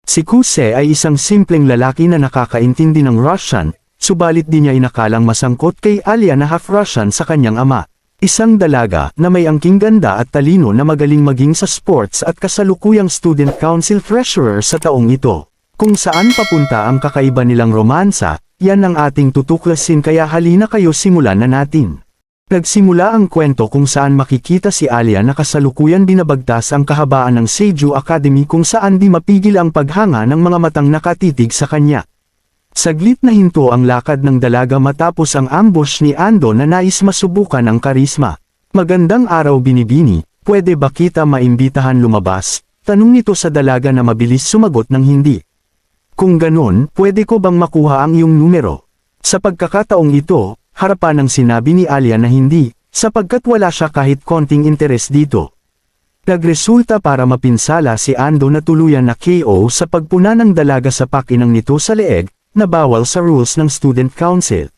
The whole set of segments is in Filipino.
Si Kuse ay isang simpleng lalaki na nakakaintindi ng Russian, subalit di niya inakalang masangkot kay Alia na half-Russian sa kanyang ama. Isang dalaga na may angking ganda at talino na magaling maging sa sports at kasalukuyang student council treasurer sa taong ito. Kung saan papunta ang kakaiba nilang romansa, yan ang ating tutuklasin kaya halina kayo simulan na natin. Nagsimula ang kwento kung saan makikita si Alia na kasalukuyan binabagtas ang kahabaan ng Seiju Academy kung saan di mapigil ang paghanga ng mga matang nakatitig sa kanya. Saglit na hinto ang lakad ng dalaga matapos ang ambush ni Ando na nais masubukan ang karisma. Magandang araw Binibini, pwede ba kita maimbitahan lumabas? Tanong nito sa dalaga na mabilis sumagot ng hindi. Kung ganon, pwede ko bang makuha ang iyong numero? Sa pagkakataong ito, harapan ng sinabi ni Alia na hindi, sapagkat wala siya kahit konting interes dito. Nagresulta para mapinsala si Ando na tuluyan na KO sa pagpuna ng dalaga sa pakinang nito sa leeg, na bawal sa rules ng student council.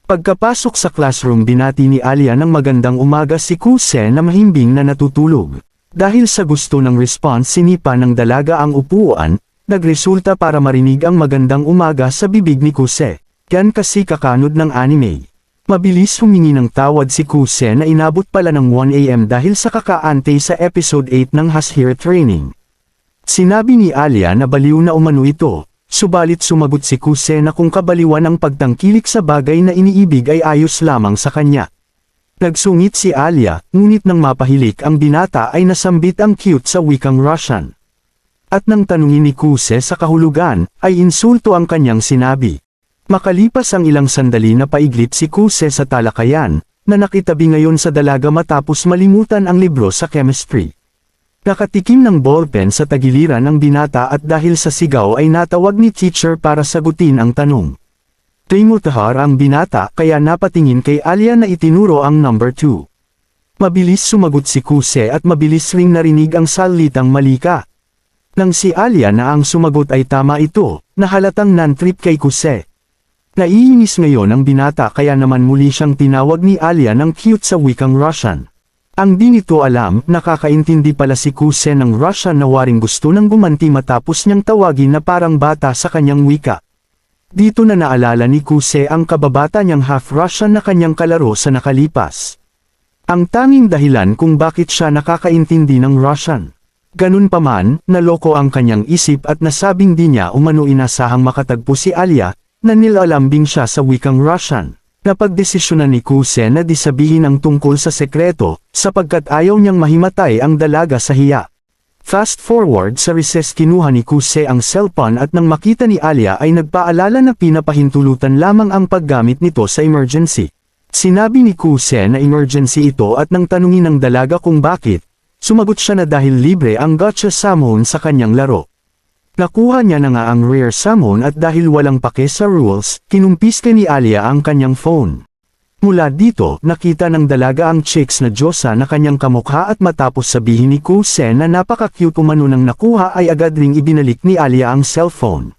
Pagkapasok sa classroom binati ni Alia ng magandang umaga si Kuse na mahimbing na natutulog. Dahil sa gusto ng response sinipa ng dalaga ang upuan, nagresulta para marinig ang magandang umaga sa bibig ni Kuse. Yan kasi kakanod ng anime. Mabilis humingi ng tawad si Kuse na inabot pala ng 1 AM dahil sa kakaante sa episode 8 ng Has Hair Training. Sinabi ni Alia na baliw na umano ito, subalit sumagot si Kuse na kung kabaliwan ang pagtangkilik sa bagay na iniibig ay ayos lamang sa kanya. Nagsungit si Alia, ngunit nang mapahilik ang binata ay nasambit ang cute sa wikang Russian. At nang tanungin ni Kuse sa kahulugan, ay insulto ang kanyang sinabi. Makalipas ang ilang sandali na paiglit si Kuse sa talakayan, na nakitabi ngayon sa dalaga matapos malimutan ang libro sa chemistry. Nakatikim ng ballpen sa tagiliran ng binata at dahil sa sigaw ay natawag ni teacher para sagutin ang tanong. Tingutahar ang binata kaya napatingin kay Alia na itinuro ang number 2. Mabilis sumagot si Kuse at mabilis ring narinig ang salitang malika. Nang si Alia na ang sumagot ay tama ito, nahalatang nan-trip kay Kuse. Naiinis ngayon ang binata kaya naman muli siyang tinawag ni Alia ng cute sa wikang Russian. Ang di nito alam, nakakaintindi pala si Kuse ng Russian na waring gusto nang gumanti matapos niyang tawagin na parang bata sa kanyang wika. Dito na naalala ni Kuse ang kababata niyang half-Russian na kanyang kalaro sa nakalipas. Ang tanging dahilan kung bakit siya nakakaintindi ng Russian. Ganun pa man, naloko ang kanyang isip at nasabing di niya umano inasahang makatagpo si Alia, na nilalambing siya sa wikang Russian. Napagdesisyonan ni Kuse na di sabihin ang tungkol sa sekreto, sapagkat ayaw niyang mahimatay ang dalaga sa hiya. Fast forward sa recess kinuha ni Kuse ang cellphone at nang makita ni Alia ay nagpaalala na pinapahintulutan lamang ang paggamit nito sa emergency. Sinabi ni Kuse na emergency ito at nang tanungin ng dalaga kung bakit, sumagot siya na dahil libre ang gacha summon sa kanyang laro. Nakuha niya na nga ang rare summon at dahil walang pake sa rules, kinumpiske ni Alia ang kanyang phone. Mula dito, nakita ng dalaga ang chicks na Diyosa na kanyang kamukha at matapos sabihin ni Kuse na napaka-cute umano nang nakuha ay agad ring ibinalik ni Alia ang cellphone.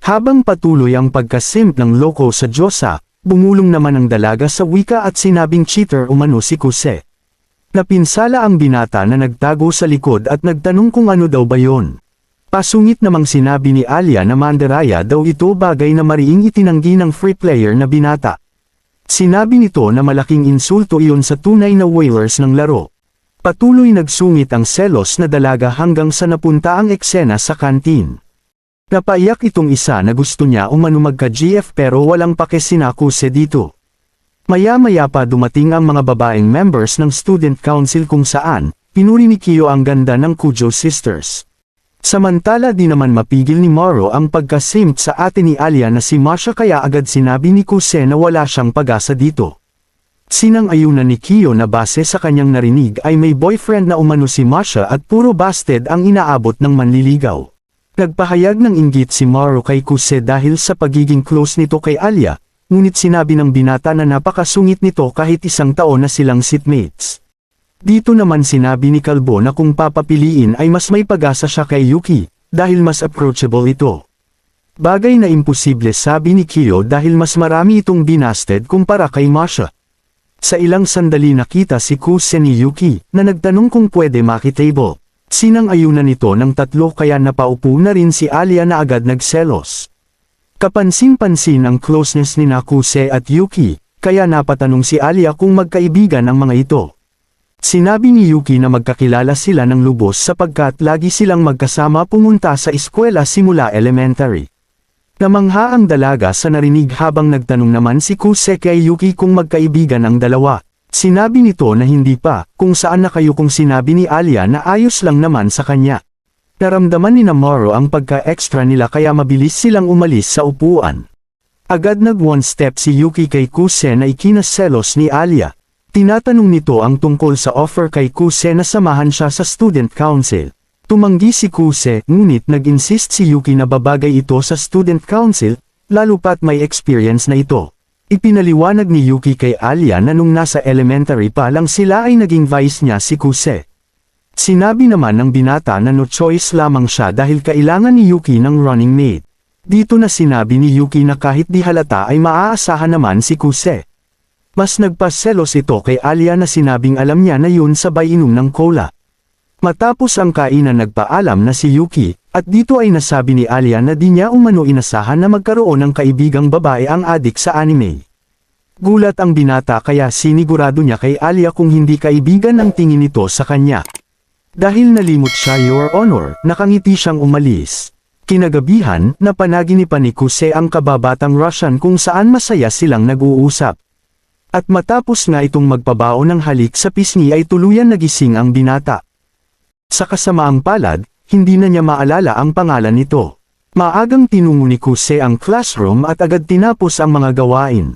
Habang patuloy ang pagkasimp ng loko sa Diyosa, bumulong naman ang dalaga sa wika at sinabing cheater umano si Kuse. Napinsala ang binata na nagtago sa likod at nagtanong kung ano daw ba yon. Pasungit namang sinabi ni Alia na mandaraya daw ito bagay na mariing itinanggi ng free player na binata. Sinabi nito na malaking insulto iyon sa tunay na whalers ng laro. Patuloy nagsungit ang selos na dalaga hanggang sa napunta ang eksena sa kantin. Napaiyak itong isa na gusto niya umano magka-GF pero walang pake sina Kuse dito. Maya-maya pa dumating ang mga babaeng members ng student council kung saan, pinuri ni Kiyo ang ganda ng Kujo sisters. Samantala di naman mapigil ni Maro ang pagkasimp sa ate ni Alia na si Masha kaya agad sinabi ni Kuse na wala siyang pag-asa dito. Sinang-ayunan ni Kiyo na base sa kanyang narinig ay may boyfriend na umano si Masha at puro busted ang inaabot ng manliligaw. Nagpahayag ng inggit si Maro kay Kuse dahil sa pagiging close nito kay Alia, ngunit sinabi ng binata na napakasungit nito kahit isang taon na silang seatmates. Dito naman sinabi ni Kalbo na kung papapiliin ay mas may pag-asa siya kay Yuki, dahil mas approachable ito. Bagay na imposible sabi ni Kiyo dahil mas marami itong binasted kumpara kay Masha. Sa ilang sandali nakita si Kuse ni Yuki, na nagtanong kung pwede makitable. Sinang-ayunan nito ng tatlo kaya napaupo na rin si Alia na agad nagselos. Kapansin-pansin ang closeness ni Kuse at Yuki, kaya napatanong si Alia kung magkaibigan ang mga ito. Sinabi ni Yuki na magkakilala sila ng lubos sapagkat lagi silang magkasama pumunta sa eskwela simula elementary. Namangha ang dalaga sa narinig habang nagtanong naman si Kuse kay Yuki kung magkaibigan ang dalawa. Sinabi nito na hindi pa, kung saan na kayo kung sinabi ni Alia na ayos lang naman sa kanya. Naramdaman ni Mamoru ang pagka-extra nila kaya mabilis silang umalis sa upuan. Agad nag-one step si Yuki kay Kuse na ikinaselos ni Alia. Tinatanong nito ang tungkol sa offer kay Kuse na samahan siya sa student council. Tumanggi si Kuse, ngunit nag-insist si Yuki na babagay ito sa student council, lalo pat may experience na ito. Ipinaliwanag ni Yuki kay Alia na nung nasa elementary pa lang sila ay naging vice niya si Kuse. Sinabi naman ng binata na no choice lamang siya dahil kailangan ni Yuki ng running mate. Dito na sinabi ni Yuki na kahit di halata ay maaasahan naman si Kuse. Mas nagpaselos ito kay Alia na sinabing alam niya na yun sabay inom ng cola. Matapos ang kainan nagpaalam na si Yuki, at dito ay nasabi ni Alia na di niya umano inasahan na magkaroon ng kaibigang babae ang adik sa anime. Gulat ang binata kaya sinigurado niya kay Alia kung hindi kaibigan ang tingin nito sa kanya. Dahil nalimot siya Your Honor, nakangiti siyang umalis. Kinagabihan, napanaginipan ni Kuse ang kababatang Russian kung saan masaya silang nag-uusap. At matapos nga itong magpabao ng halik sa pisngi ay tuluyan nagising ang binata. Sa kasamaang palad, hindi na niya maalala ang pangalan nito. Maagang tinungo ni Kuse ang classroom at agad tinapos ang mga gawain.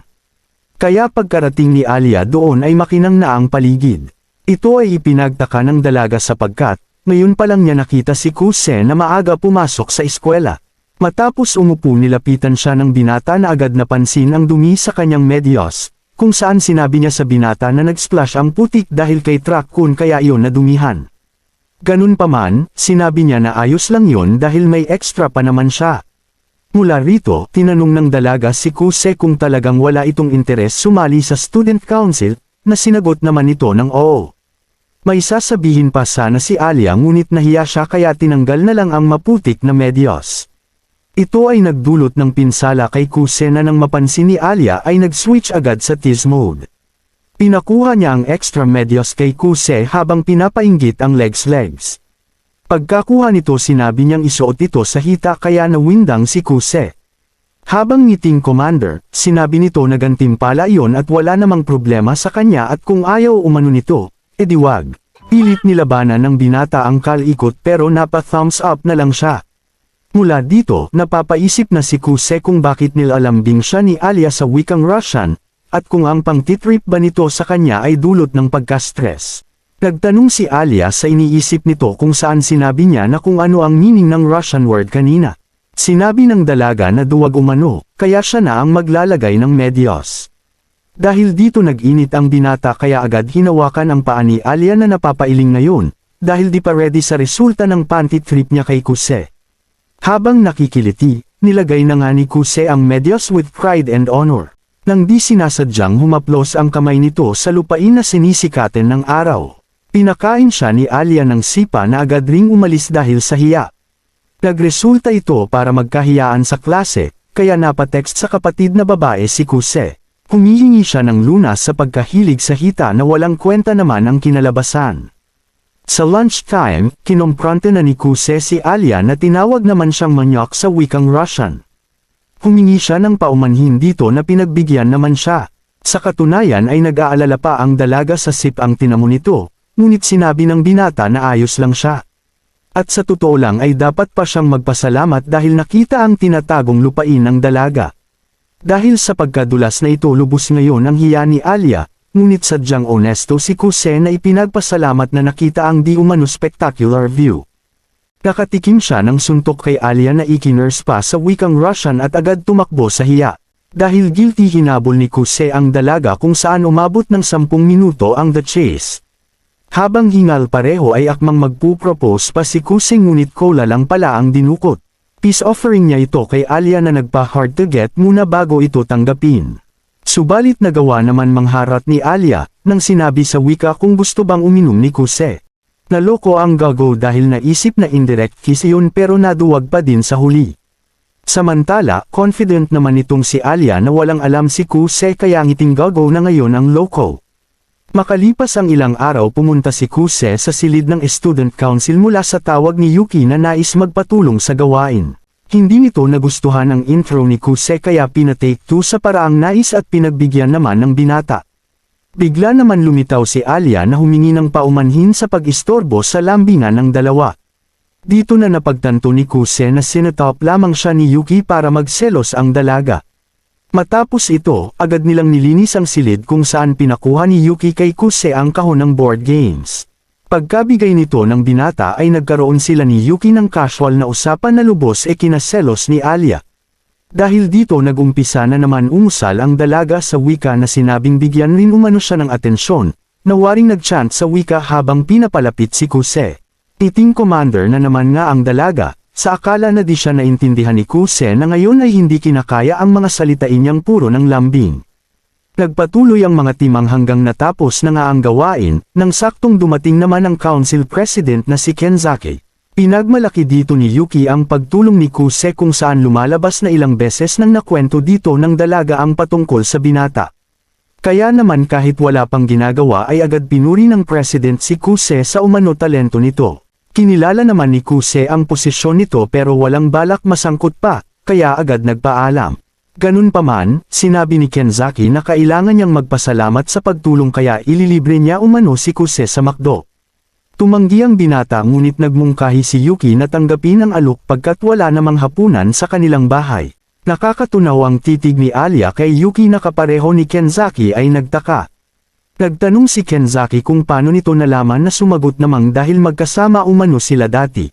Kaya pagkarating ni Alia doon ay makinang na ang paligid. Ito ay ipinagtaka ng dalaga sapagkat, ngayon pa lang niya nakita si Kuse na maaga pumasok sa eskwela. Matapos umupo nilapitan siya ng binata na agad napansin ang dumi sa kanyang medyas, kung saan sinabi niya sa binata na nag-splash ang putik dahil kay Trakkun kaya iyon nadumihan. Ganun pa man, sinabi niya na ayos lang yon dahil may extra pa naman siya. Mula rito, tinanong ng dalaga si Kuse kung talagang wala itong interes sumali sa student council, na sinagot naman ito ng oo. May sasabihin pa sana si Alia ngunit nahiya siya kaya tinanggal na lang ang maputik na medyas. Ito ay nagdulot ng pinsala kay Kuse na nang mapansin ni Alia ay nag-switch agad sa tease mode. Pinakuha niya ang extra medyas kay Kuse habang pinapainggit ang legs. Pagkakuha nito sinabi niyang isuot ito sa hita kaya nawindang si Kuse. Habang ngiting commander, sinabi nito na gantimpala iyon at wala namang problema sa kanya at kung ayaw umano nito, edi wag. Pilit nilabanan ng binata ang kalikot pero napa-thumbs up na lang siya. Mula dito, napapaisip na si Kuse kung bakit nilalambing siya ni Alia sa wikang Russian, at kung ang pangtitrip ba nito sa kanya ay dulot ng pagka-stress. Nagtanong si Alia sa iniisip nito kung saan sinabi niya na kung ano ang meaning ng Russian word kanina. Sinabi ng dalaga na duwag umano, kaya siya na ang maglalagay ng medyas. Dahil dito nag-init ang binata kaya agad hinawakan ang paa ni Alia na napapailing ngayon, dahil di pa ready sa resulta ng panty trip niya kay Kuse. Habang nakikiliti, nilagay na nga ni Kuse ang medyas with pride and honor. Nang di sinasadyang humaplos ang kamay nito sa lupain na sinisikatin ng araw. Pinakain siya ni Alia ng sipa na agad ring umalis dahil sa hiya. Nagresulta ito para magkahiyaan sa klase, kaya napatext sa kapatid na babae si Kuse. Humihingi siya ng lunas sa pagkahilig sa hita na walang kwenta naman ang kinalabasan. Sa lunchtime, kinompronte na ni Kuse si Alia na tinawag naman siyang manyok sa wikang Russian. Humingi siya ng paumanhin dito na pinagbigyan naman siya. Sa katunayan ay nag-aalala pa ang dalaga sa sip ang tinamo nito, ngunit sinabi ng binata na ayos lang siya. At sa totoo lang ay dapat pa siyang magpasalamat dahil nakita ang tinatagong lupain ng dalaga. Dahil sa pagkadulas na ito lubos ngayon ang hiya ni Alia, ngunit sadyang onesto si Kuse na ipinagpasalamat na nakita ang di umano spectacular view. Nakatikim siya ng suntok kay Alia na ikinurse pa sa wikang Russian at agad tumakbo sa hiya. Dahil guilty hinabol ni Kuse ang dalaga kung saan umabot ng 10 minuto ang the chase. Habang hingal pareho ay akmang magpupropose pa si Kuse ngunit cola lang pala ang dinukot. Peace offering niya ito kay Alia na nagpa-hard to get muna bago ito tanggapin. Subalit nagawa naman mangharat ni Alia, nang sinabi sa wika kung gusto bang uminom ni Kuse. Naloko ang Gago dahil naisip na indirect kiss yun pero naduwag pa din sa huli. Samantala, confident naman itong si Alia na walang alam si Kuse kaya ngiting Gago na ngayon ang loko. Makalipas ang ilang araw pumunta si Kuse sa silid ng student council mula sa tawag ni Yuki na nais magpatulong sa gawain. Hindi nito nagustuhan ang intro ni Kuse kaya pinatake 2 sa paraang nais at pinagbigyan naman ng binata. Bigla naman lumitaw si Alia na humingi ng paumanhin sa pag-istorbo sa lambingan ng dalawa. Dito na napagtanto ni Kuse na sinetop lamang siya ni Yuki para magselos ang dalaga. Matapos ito, agad nilang nilinis ang silid kung saan pinakuha ni Yuki kay Kuse ang kahon ng board games. Pagkabigay nito ng binata ay nagkaroon sila ni Yuki ng casual na usapan na lubos kinaselos ni Alia. Dahil dito nagumpisa na naman umusal ang dalaga sa wika na sinabing bigyan rin umano siya ng atensyon, na waring nagchant sa wika habang pinapalapit si Kuse. Team commander na naman nga ang dalaga, sa akala na di siya naintindihan ni Kuse na ngayon ay hindi kinakaya ang mga salitain niyang puro ng lambing. Nagpatuloy ang mga timang hanggang natapos na nga ang gawain, nang saktong dumating naman ang council president na si Kenzaki. Pinagmalaki dito ni Yuki ang pagtulong ni Kuse kung saan lumalabas na ilang beses nang nakwento dito ng dalaga ang patungkol sa binata. Kaya naman kahit wala pang ginagawa ay agad pinuri ng president si Kuse sa umano talento nito. Kinilala naman ni Kuse ang posisyon nito pero walang balak masangkot pa, kaya agad nagpaalam. Ganun pa man, sinabi ni Kenzaki na kailangan niyang magpasalamat sa pagtulong kaya ililibre niya umano si Kuse sa McDo. Tumanggi ang binata ngunit nagmungkahi si Yuki na tanggapin ang alok pagkat wala namang hapunan sa kanilang bahay. Nakakatunaw ang titig ni Alia kay Yuki na kapareho ni Kenzaki ay nagtaka. Nagtanong si Kenzaki kung paano nito nalaman na sumagot namang dahil magkasama umano sila dati.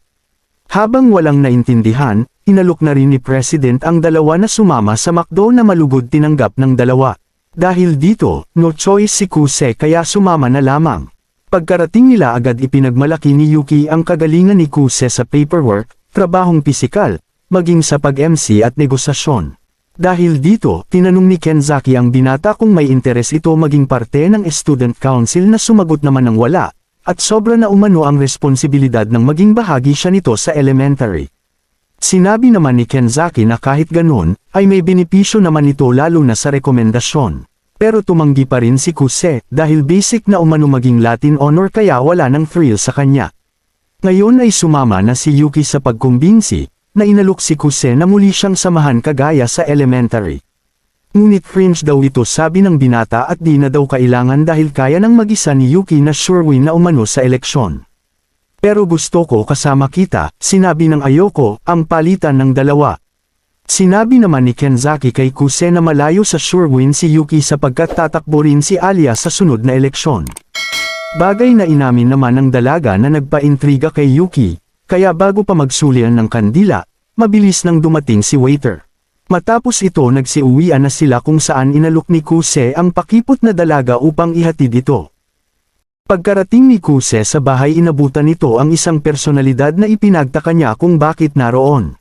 Habang walang naintindihan, inalok na rin ni President ang dalawa na sumama sa McDo na malugod tinanggap ng dalawa. Dahil dito, no choice si Kuse kaya sumama na lamang. Pagkarating nila agad ipinagmalaki ni Yuki ang kagalingan ni Kuse sa paperwork, trabahong pisikal, maging sa pag-MC at negosasyon. Dahil dito, tinanong ni Kenzaki ang binata kung may interes ito maging parte ng student council na sumagot naman ng wala, at sobra na umano ang responsibilidad ng maging bahagi siya nito sa elementary. Sinabi naman ni Kenzaki na kahit ganun, ay may benepisyo naman ito lalo na sa rekomendasyon. Pero tumanggi pa rin si Kuse dahil basic na umano maging Latin honor kaya wala ng thrill sa kanya. Ngayon ay sumama na si Yuki sa pagkumbinsi, na inalok si Kuse na muli siyang samahan kagaya sa elementary. Ngunit cringe daw ito sabi ng binata at di na daw kailangan dahil kaya ng mag-isa ni Yuki na sure win na umano sa eleksyon. Pero gusto ko kasama kita, sinabi ng ayoko, ang palitan ng dalawa. Sinabi naman ni Kenzaki kay Kuse na malayo sa sure win si Yuki sapagkat tatakbo rin si Alia sa sunod na eleksyon. Bagay na inamin naman ng dalaga na nagpa-intriga kay Yuki, kaya bago pa magsulian ng kandila, mabilis nang dumating si waiter. Matapos ito nagsiuwian na sila kung saan inalok ni Kuse ang pakipot na dalaga upang ihatid ito. Pagkarating ni Kuse sa bahay inabutan nito ang isang personalidad na ipinagtaka niya kung bakit naroon.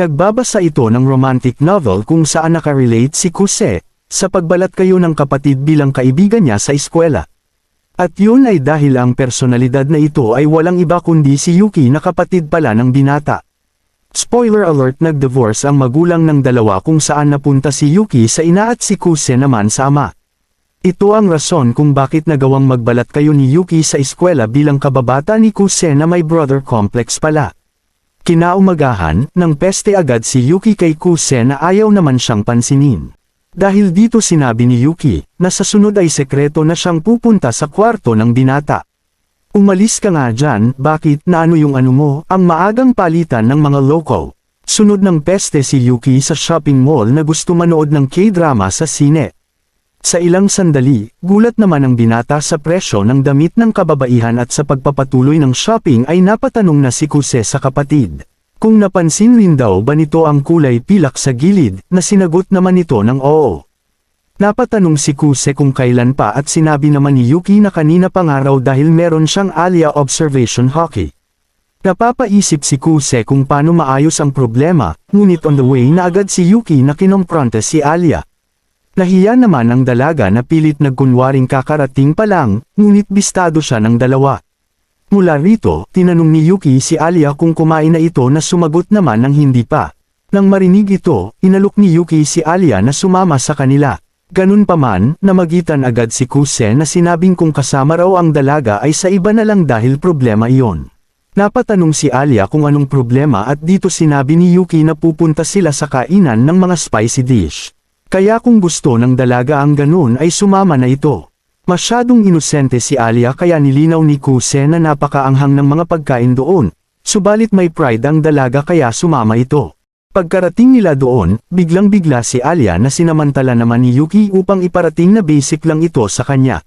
Nagbabasa ito ng romantic novel kung saan nakarelate si Kuse, sa pagbalat kayo ng kapatid bilang kaibigan niya sa eskwela. At yun ay dahil ang personalidad na ito ay walang iba kundi si Yuki na kapatid pala ng binata. Spoiler alert, nag-divorce ang magulang ng dalawa kung saan napunta si Yuki sa ina at si Kuse naman sa ama. Ito ang rason kung bakit nagawang magbalat kayo ni Yuki sa eskwela bilang kababata ni Kuse na may brother complex pala. Kinaumagahan, nang peste agad si Yuki kay Kuse na ayaw naman siyang pansinin. Dahil dito sinabi ni Yuki, na sa sunod ay sekreto na siyang pupunta sa kwarto ng binata. Umalis ka nga dyan, bakit, na ano yung ano mo, ang maagang palitan ng mga loko. Sunod ng peste si Yuki sa shopping mall na gusto manood ng K-drama sa sine. Sa ilang sandali, gulat naman ang binata sa presyo ng damit ng kababaihan at sa pagpapatuloy ng shopping ay napatanong na si Kuse sa kapatid. Kung napansin rin daw ba nito ang kulay pilak sa gilid, na sinagot naman ito ng oo. Napatanong si Kuse kung kailan pa at sinabi naman ni Yuki na kanina pangaraw dahil meron siyang Alia observation hockey. Napapaisip si Kuse kung paano maayos ang problema, ngunit on the way na agad si Yuki na kinompronte si Alia. Nahiya naman ang dalaga na pilit nagkunwaring kakarating pa lang, ngunit bistado siya ng dalawa. Mula rito, tinanong ni Yuki si Alia kung kumain na ito na sumagot naman ng hindi pa. Nang marinig ito, inalok ni Yuki si Alia na sumama sa kanila. Ganun pa man, namagitan agad si Kuse na sinabing kung kasama raw ang dalaga ay sa iba na lang dahil problema iyon. Napatanong si Alia kung anong problema at dito sinabi ni Yuki na pupunta sila sa kainan ng mga spicy dish. Kaya kung gusto ng dalaga ang ganun ay sumama na ito. Masyadong inosente si Alia kaya nilinaw ni Kuse na napakaanghang ng mga pagkain doon, subalit may pride ang dalaga kaya sumama ito. Pagkarating nila doon, biglang-bigla si Alia na sinamantala naman ni Yuki upang iparating na basic lang ito sa kanya.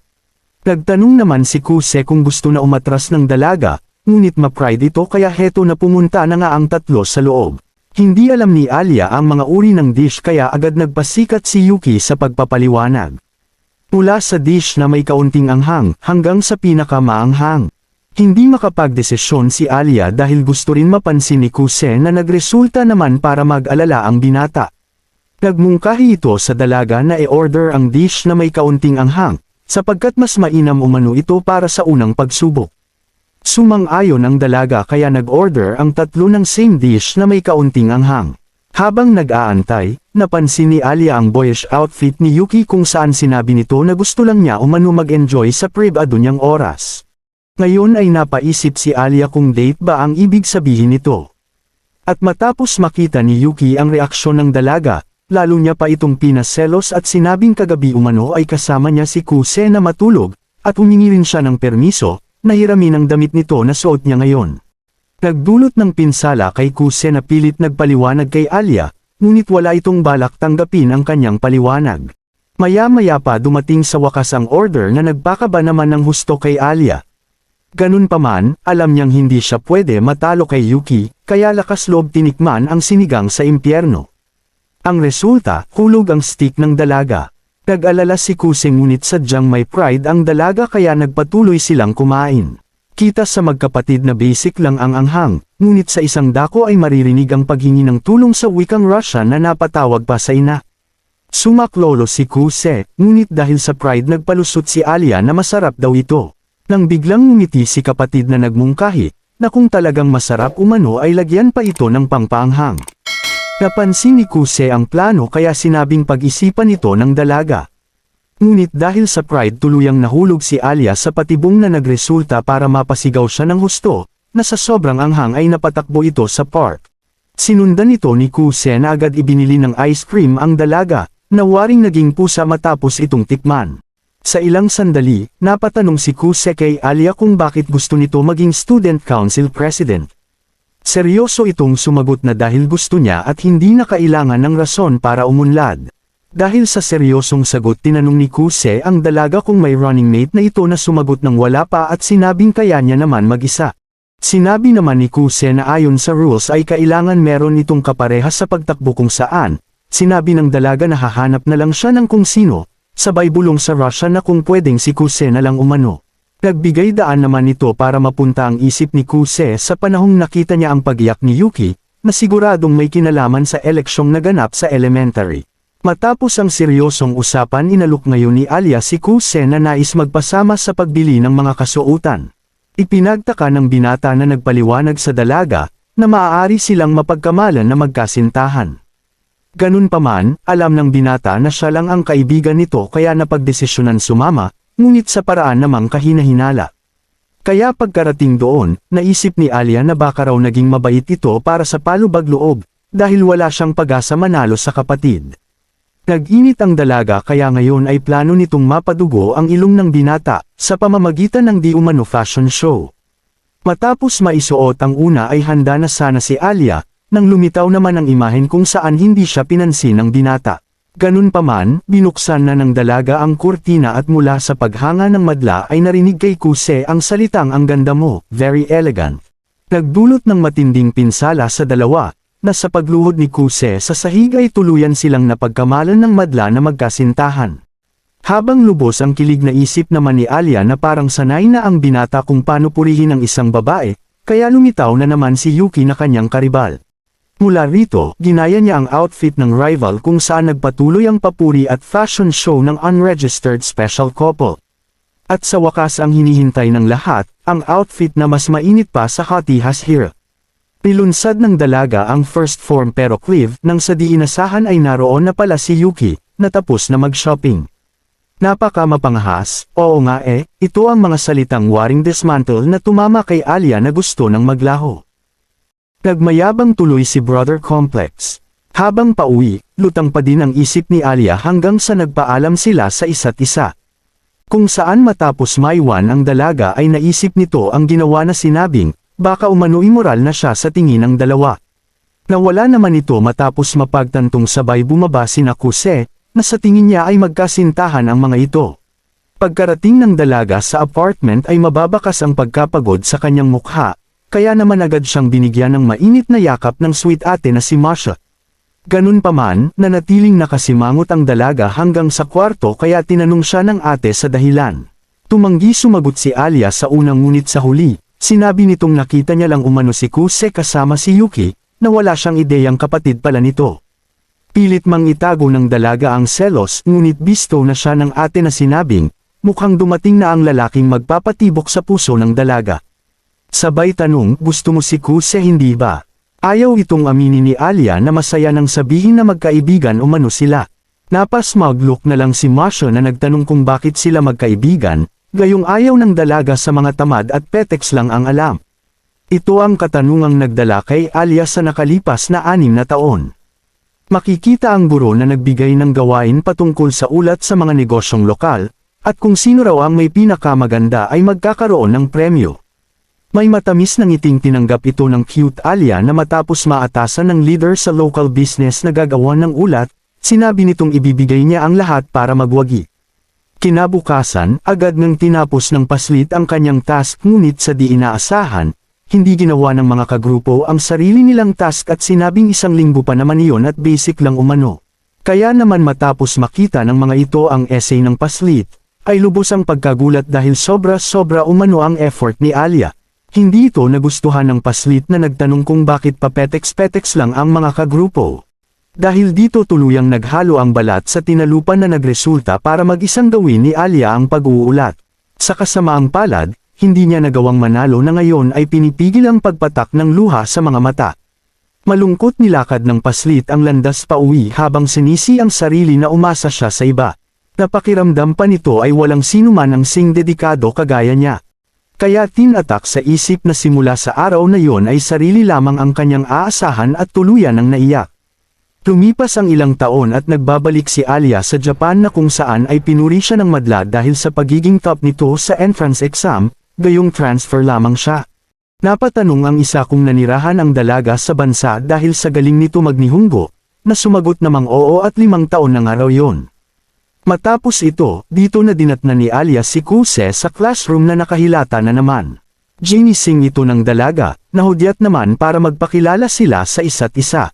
Nagtanong naman si Kuse kung gusto na umatras ng dalaga, ngunit ma-pride ito kaya heto na pumunta na nga ang tatlo sa loob. Hindi alam ni Alia ang mga uri ng dish kaya agad nagpasikat si Yuki sa pagpapaliwanag. Mula sa dish na may kaunting anghang hanggang sa pinakamaanghang. Hindi makapagdesisyon si Alia dahil gusto rin mapansin ni Kuse na nagresulta naman para mag-alala ang binata. Nagmungkahi ito sa dalaga na i-order ang dish na may kaunting anghang, sapagkat mas mainam umano ito para sa unang pagsubok. Sumang-ayon ang dalaga kaya nag-order ang tatlo ng same dish na may kaunting anghang. Habang nag-aantay, napansin ni Alia ang boyish outfit ni Yuki kung saan sinabi nito na gusto lang niya umano mag-enjoy sa privado niyang oras. Ngayon ay napaisip si Alia kung date ba ang ibig sabihin nito. At matapos makita ni Yuki ang reaksyon ng dalaga, lalo niya pa itong pinaselos at sinabing kagabi umano ay kasama niya si Kuse na matulog, at humingi rin siya ng permiso, na hiramin ang damit nito na suot niya ngayon. Nagdulot ng pinsala kay Kuse na pilit nagpaliwanag kay Alia, ngunit wala itong balak tanggapin ang kanyang paliwanag. Maya-maya pa dumating sa wakas ang order na nagpakaba naman ng husto kay Alia. Ganun pa man, alam niyang hindi siya pwede matalo kay Yuki, kaya lakas loob tinikman ang sinigang sa impyerno. Ang resulta, hulog ang stick ng dalaga. Nag-alala si Kuse ngunit sadyang may pride ang dalaga kaya nagpatuloy silang kumain. Kita sa magkapatid na basic lang ang anghang, ngunit sa isang dako ay maririnig ang paghingi ng tulong sa wikang Russian na napatawag pa sa ina. Sumaklolo si Kuse, ngunit dahil sa pride nagpalusot si Alia na masarap daw ito. Nang biglang ngumiti si kapatid na nagmungkahi, na kung talagang masarap umano ay lagyan pa ito ng pangpaanghang. Napansin ni Kuse ang plano kaya sinabing pag-isipan ito ng dalaga. Ngunit dahil sa pride tuluyang nahulog si Alia sa patibong na nagresulta para mapasigaw siya ng husto, na sa sobrang anghang ay napatakbo ito sa park. Sinundan ito ni Kuse na agad ibinili ng ice cream ang dalaga, na waring naging pusa matapos itong tikman. Sa ilang sandali, napatanong si Kuse kay Alia kung bakit gusto nito maging student council president. Seryoso itong sumagot na dahil gusto niya at hindi na kailangan ng rason para umunlad. Dahil sa seryosong sagot tinanong ni Kuse ang dalaga kung may running mate na ito na sumagot ng wala pa at sinabing kaya niya naman mag-isa. Sinabi naman ni Kuse na ayon sa rules ay kailangan meron itong kaparehas sa pagtakbo kung saan. Sinabi ng dalaga na hahanap na lang siya ng kung sino. Sabay bulong sa Russia na kung pwedeng si Kuse na lang umano. Nagbigay daan naman ito para mapunta ang isip ni Kuse sa panahong nakita niya ang pag-iyak ni Yuki, na siguradong may kinalaman sa eleksyong naganap sa elementary. Matapos ang seryosong usapan inalok ngayon ni Alia si Kuse na nais magpasama sa pagbili ng mga kasuotan. Ipinagtaka ng binata na nagpaliwanag sa dalaga, na maaari silang mapagkamalan na magkasintahan. Ganun pa man, alam ng binata na siya lang ang kaibigan nito kaya napagdesisyonan sumama, ngunit sa paraan namang kahina-hinala. Kaya pagkarating doon, naisip ni Alia na baka raw naging mabait ito para sa palubag-loob, dahil wala siyang pag-asa manalo sa kapatid. Nag-init ang dalaga kaya ngayon ay plano nitong mapadugo ang ilong ng binata, sa pamamagitan ng di umano fashion show. Matapos maisuot ang una ay handa na sana si Alia, nang lumitaw naman ang imahen kung saan hindi siya pinansin ng binata. Ganun pa man, binuksan na ng dalaga ang kurtina at mula sa paghanga ng madla ay narinig kay Kuse ang salitang ang ganda mo, very elegant. Nagdulot ng matinding pinsala sa dalawa, na sa pagluhod ni Kuse sa sahig ay tuluyan silang napagkamalan ng madla na magkasintahan. Habang lubos ang kilig na isip naman ni Alia na parang sanay na ang binata kung paano purihin ang isang babae, kaya lumitaw na naman si Yuki na kanyang karibal. Mula rito, ginaya niya ang outfit ng rival kung saan nagpatuloy ang papuri at fashion show ng unregistered special couple. At sa wakas ang hinihintay ng lahat, ang outfit na mas mainit pa sa Hottie Has Here. Pilunsad ng dalaga ang first form pero Clive nang sa di inasahan ay naroon na pala si Yuki, na tapos na mag-shopping. Napaka mapangahas, oo nga ito ang mga salitang waring dismantle na tumama kay Alia na gusto ng maglaho. Nagmayabang tuloy si Brother Complex. Habang pauwi, lutang pa din ang isip ni Alia hanggang sa nagpaalam sila sa isa't isa. Kung saan matapos maiwan ang dalaga ay naisip nito ang ginawa na sinabing, baka umano immoral na siya sa tingin ng dalawa. Nawala naman ito matapos mapagtantong sabay bumaba sina Kuse, na sa tingin niya ay magkasintahan ang mga ito. Pagkarating ng dalaga sa apartment ay mababakas ang pagkapagod sa kanyang mukha, kaya naman agad siyang binigyan ng mainit na yakap ng sweet ate na si Masha. Ganun pa man, nanatiling nakasimangot ang dalaga hanggang sa kwarto kaya tinanong siya ng ate sa dahilan. Tumanggi sumagot si Alia sa unang ngunit sa huli, sinabi nitong nakita niya lang umano si Kuse kasama si Yuki, na wala siyang ideyang kapatid pala nito. Pilit mang itago ng dalaga ang selos ngunit bisto na siya ng ate na sinabing, mukhang dumating na ang lalaking magpapatibok sa puso ng dalaga. Sabay tanong, gusto mo si Kuse hindi ba? Ayaw itong aminin ni Alia na masaya nang sabihin na magkaibigan umano sila. Napasmug look na lang si Masha na nagtanong kung bakit sila magkaibigan, gayong ayaw ng dalaga sa mga tamad at petex lang ang alam. Ito ang katanungang nagdala kay Alia sa nakalipas na 6 na taon. Makikita ang guro na nagbigay ng gawain patungkol sa ulat sa mga negosyong lokal, at kung sino raw ang may pinakamaganda ay magkakaroon ng premyo. May matamis na ngiting tinanggap ito ng cute Alia na matapos maatasan ng leader sa local business na gagawa ng ulat, sinabi nitong ibibigay niya ang lahat para magwagi. Kinabukasan, agad nang tinapos ng paslit ang kanyang task ngunit sa di inaasahan, hindi ginawa ng mga kagrupo ang sarili nilang task at sinabing 1 linggo pa naman iyon at basic lang umano. Kaya naman matapos makita ng mga ito ang essay ng paslit, ay lubos ang pagkagulat dahil sobra-sobra umano ang effort ni Alia. Hindi ito nagustuhan ng paslit na nagtanong kung bakit papetex-petex lang ang mga kagrupo. Dahil dito tuluyang naghalo ang balat sa tinalupan na nagresulta para mag-isang gawin ni Alia ang pag-uulat. Sa kasamaang palad, hindi niya nagawang manalo na ngayon ay pinipigil ang pagpatak ng luha sa mga mata. Malungkot nilakad ng paslit ang landas pauwi habang sinisi ang sarili na umasa siya sa iba. Napakiramdam pa nito ay walang sinuman ang dedikado kagaya niya. Kaya tinatak sa isip na simula sa araw na yon ay sarili lamang ang kanyang aasahan at tuluyan ang naiyak. Lumipas ang ilang taon at nagbabalik si Alia sa Japan na kung saan ay pinuri siya ng madla dahil sa pagiging top nito sa entrance exam, gayong transfer lamang siya. Napatanong ang isa kung nanirahan ang dalaga sa bansa dahil sa galing nito magnihunggo, na sumagot namang oo at 5 taon na nga raw yun. Matapos ito, dito na dinatna ni Alia si Kuse sa classroom na nakahilata na naman. Ginising ito ng dalaga, nahudyat naman para magpakilala sila sa isa't isa.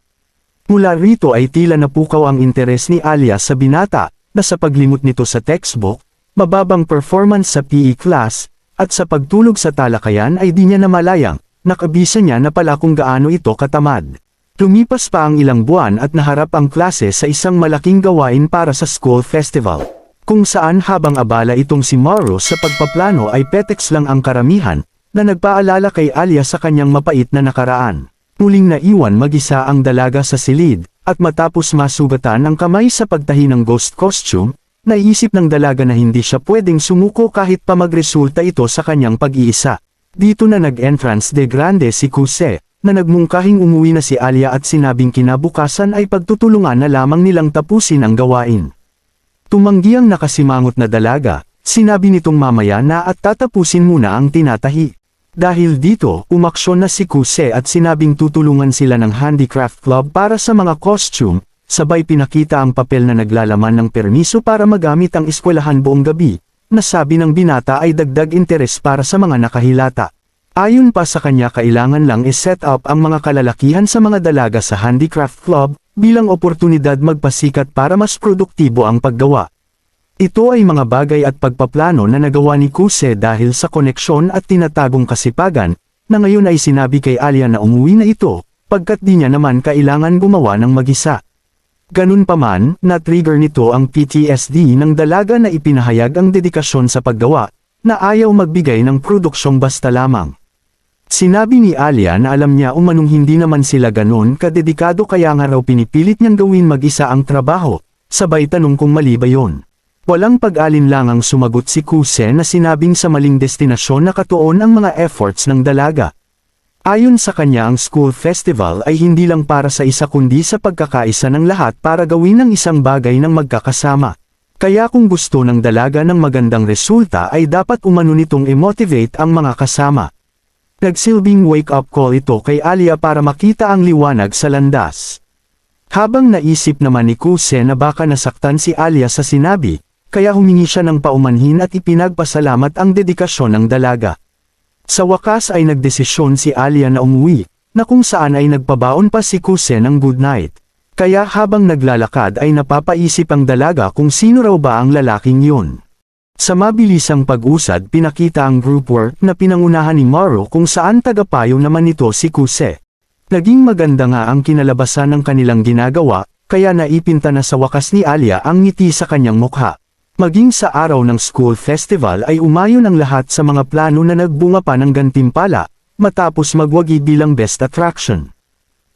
Mula rito ay tila napukaw ang interes ni Alia sa binata, na sa paglimot nito sa textbook, mababang performance sa PE class, at sa pagtulog sa talakayan ay di niya namalayang, nakabisa niya na pala kung gaano ito katamad. Lumipas pa ang ilang buwan at naharap ang klase sa isang malaking gawain para sa school festival, kung saan habang abala itong si Mauro sa pagpaplano ay petex lang ang karamihan, na nagpaalala kay Alia sa kanyang mapait na nakaraan. Muling naiwan mag-isa ang dalaga sa silid, at matapos masugatan ang kamay sa pagtahi ng ghost costume, naisip ng dalaga na hindi siya pwedeng sumuko kahit pa magresulta ito sa kanyang pag-iisa. Dito na nag-entrance de grande si Kuse, na nagmungkahing umuwi na si Alia at sinabing kinabukasan ay pagtutulungan na lamang nilang tapusin ang gawain. Tumanggi ang nakasimangot na dalaga, sinabi nitong mamaya na at tatapusin muna ang tinatahi. Dahil dito, umaksyon na si Kuse at sinabing tutulungan sila ng handicraft club para sa mga costume, sabay pinakita ang papel na naglalaman ng permiso para magamit ang eskwelahan buong gabi, na sabi ng binata ay dagdag interes para sa mga nakahilata. Ayon pa sa kanya kailangan lang i-set up ang mga kalalakihan sa mga dalaga sa handicraft club, bilang oportunidad magpasikat para mas produktibo ang paggawa. Ito ay mga bagay at pagpaplano na nagawa ni Kuse dahil sa koneksyon at tinatagong kasipagan, na ngayon ay sinabi kay Alia na umuwi na ito, pagkat di niya naman kailangan gumawa ng mag-isa. Ganun pa man, na-trigger nito ang PTSD ng dalaga na ipinahayag ang dedikasyon sa paggawa, na ayaw magbigay ng produksyong basta lamang. Sinabi ni Alia na alam niya umanong hindi naman sila ganon kadedikado kaya nga raw pinipilit niyang gawin mag-isa ang trabaho, sabay tanong kung mali ba yun. Walang pag-alinlangang sumagot si Kuse na sinabing sa maling destinasyon nakatuon ang mga efforts ng dalaga. Ayon sa kanya ang school festival ay hindi lang para sa isa kundi sa pagkakaisa ng lahat para gawin ang isang bagay ng magkakasama. Kaya kung gusto ng dalaga ng magandang resulta ay dapat umano nitong i-motivate ang mga kasama. Nagsilbing wake-up call ito kay Alia para makita ang liwanag sa landas. Habang naisip naman ni Kuse na baka nasaktan si Alia sa sinabi, kaya humingi siya ng paumanhin at ipinagpasalamat ang dedikasyon ng dalaga. Sa wakas ay nagdesisyon si Alia na umuwi, na kung saan ay nagpabaon pa si Kuse ng good night. Kaya habang naglalakad ay napapaisip ang dalaga kung sino raw ba ang lalaking yun. Sa mabilisang pag-usad pinakita ang group work na pinangunahan ni Maru kung saan tagapayo naman nito si Kuse. Naging maganda nga ang kinalabasan ng kanilang ginagawa, kaya naipinta na sa wakas ni Alia ang ngiti sa kanyang mukha. Maging sa araw ng school festival ay umayon ang lahat sa mga plano na nagbunga pa ng gantimpala, matapos magwagi bilang best attraction.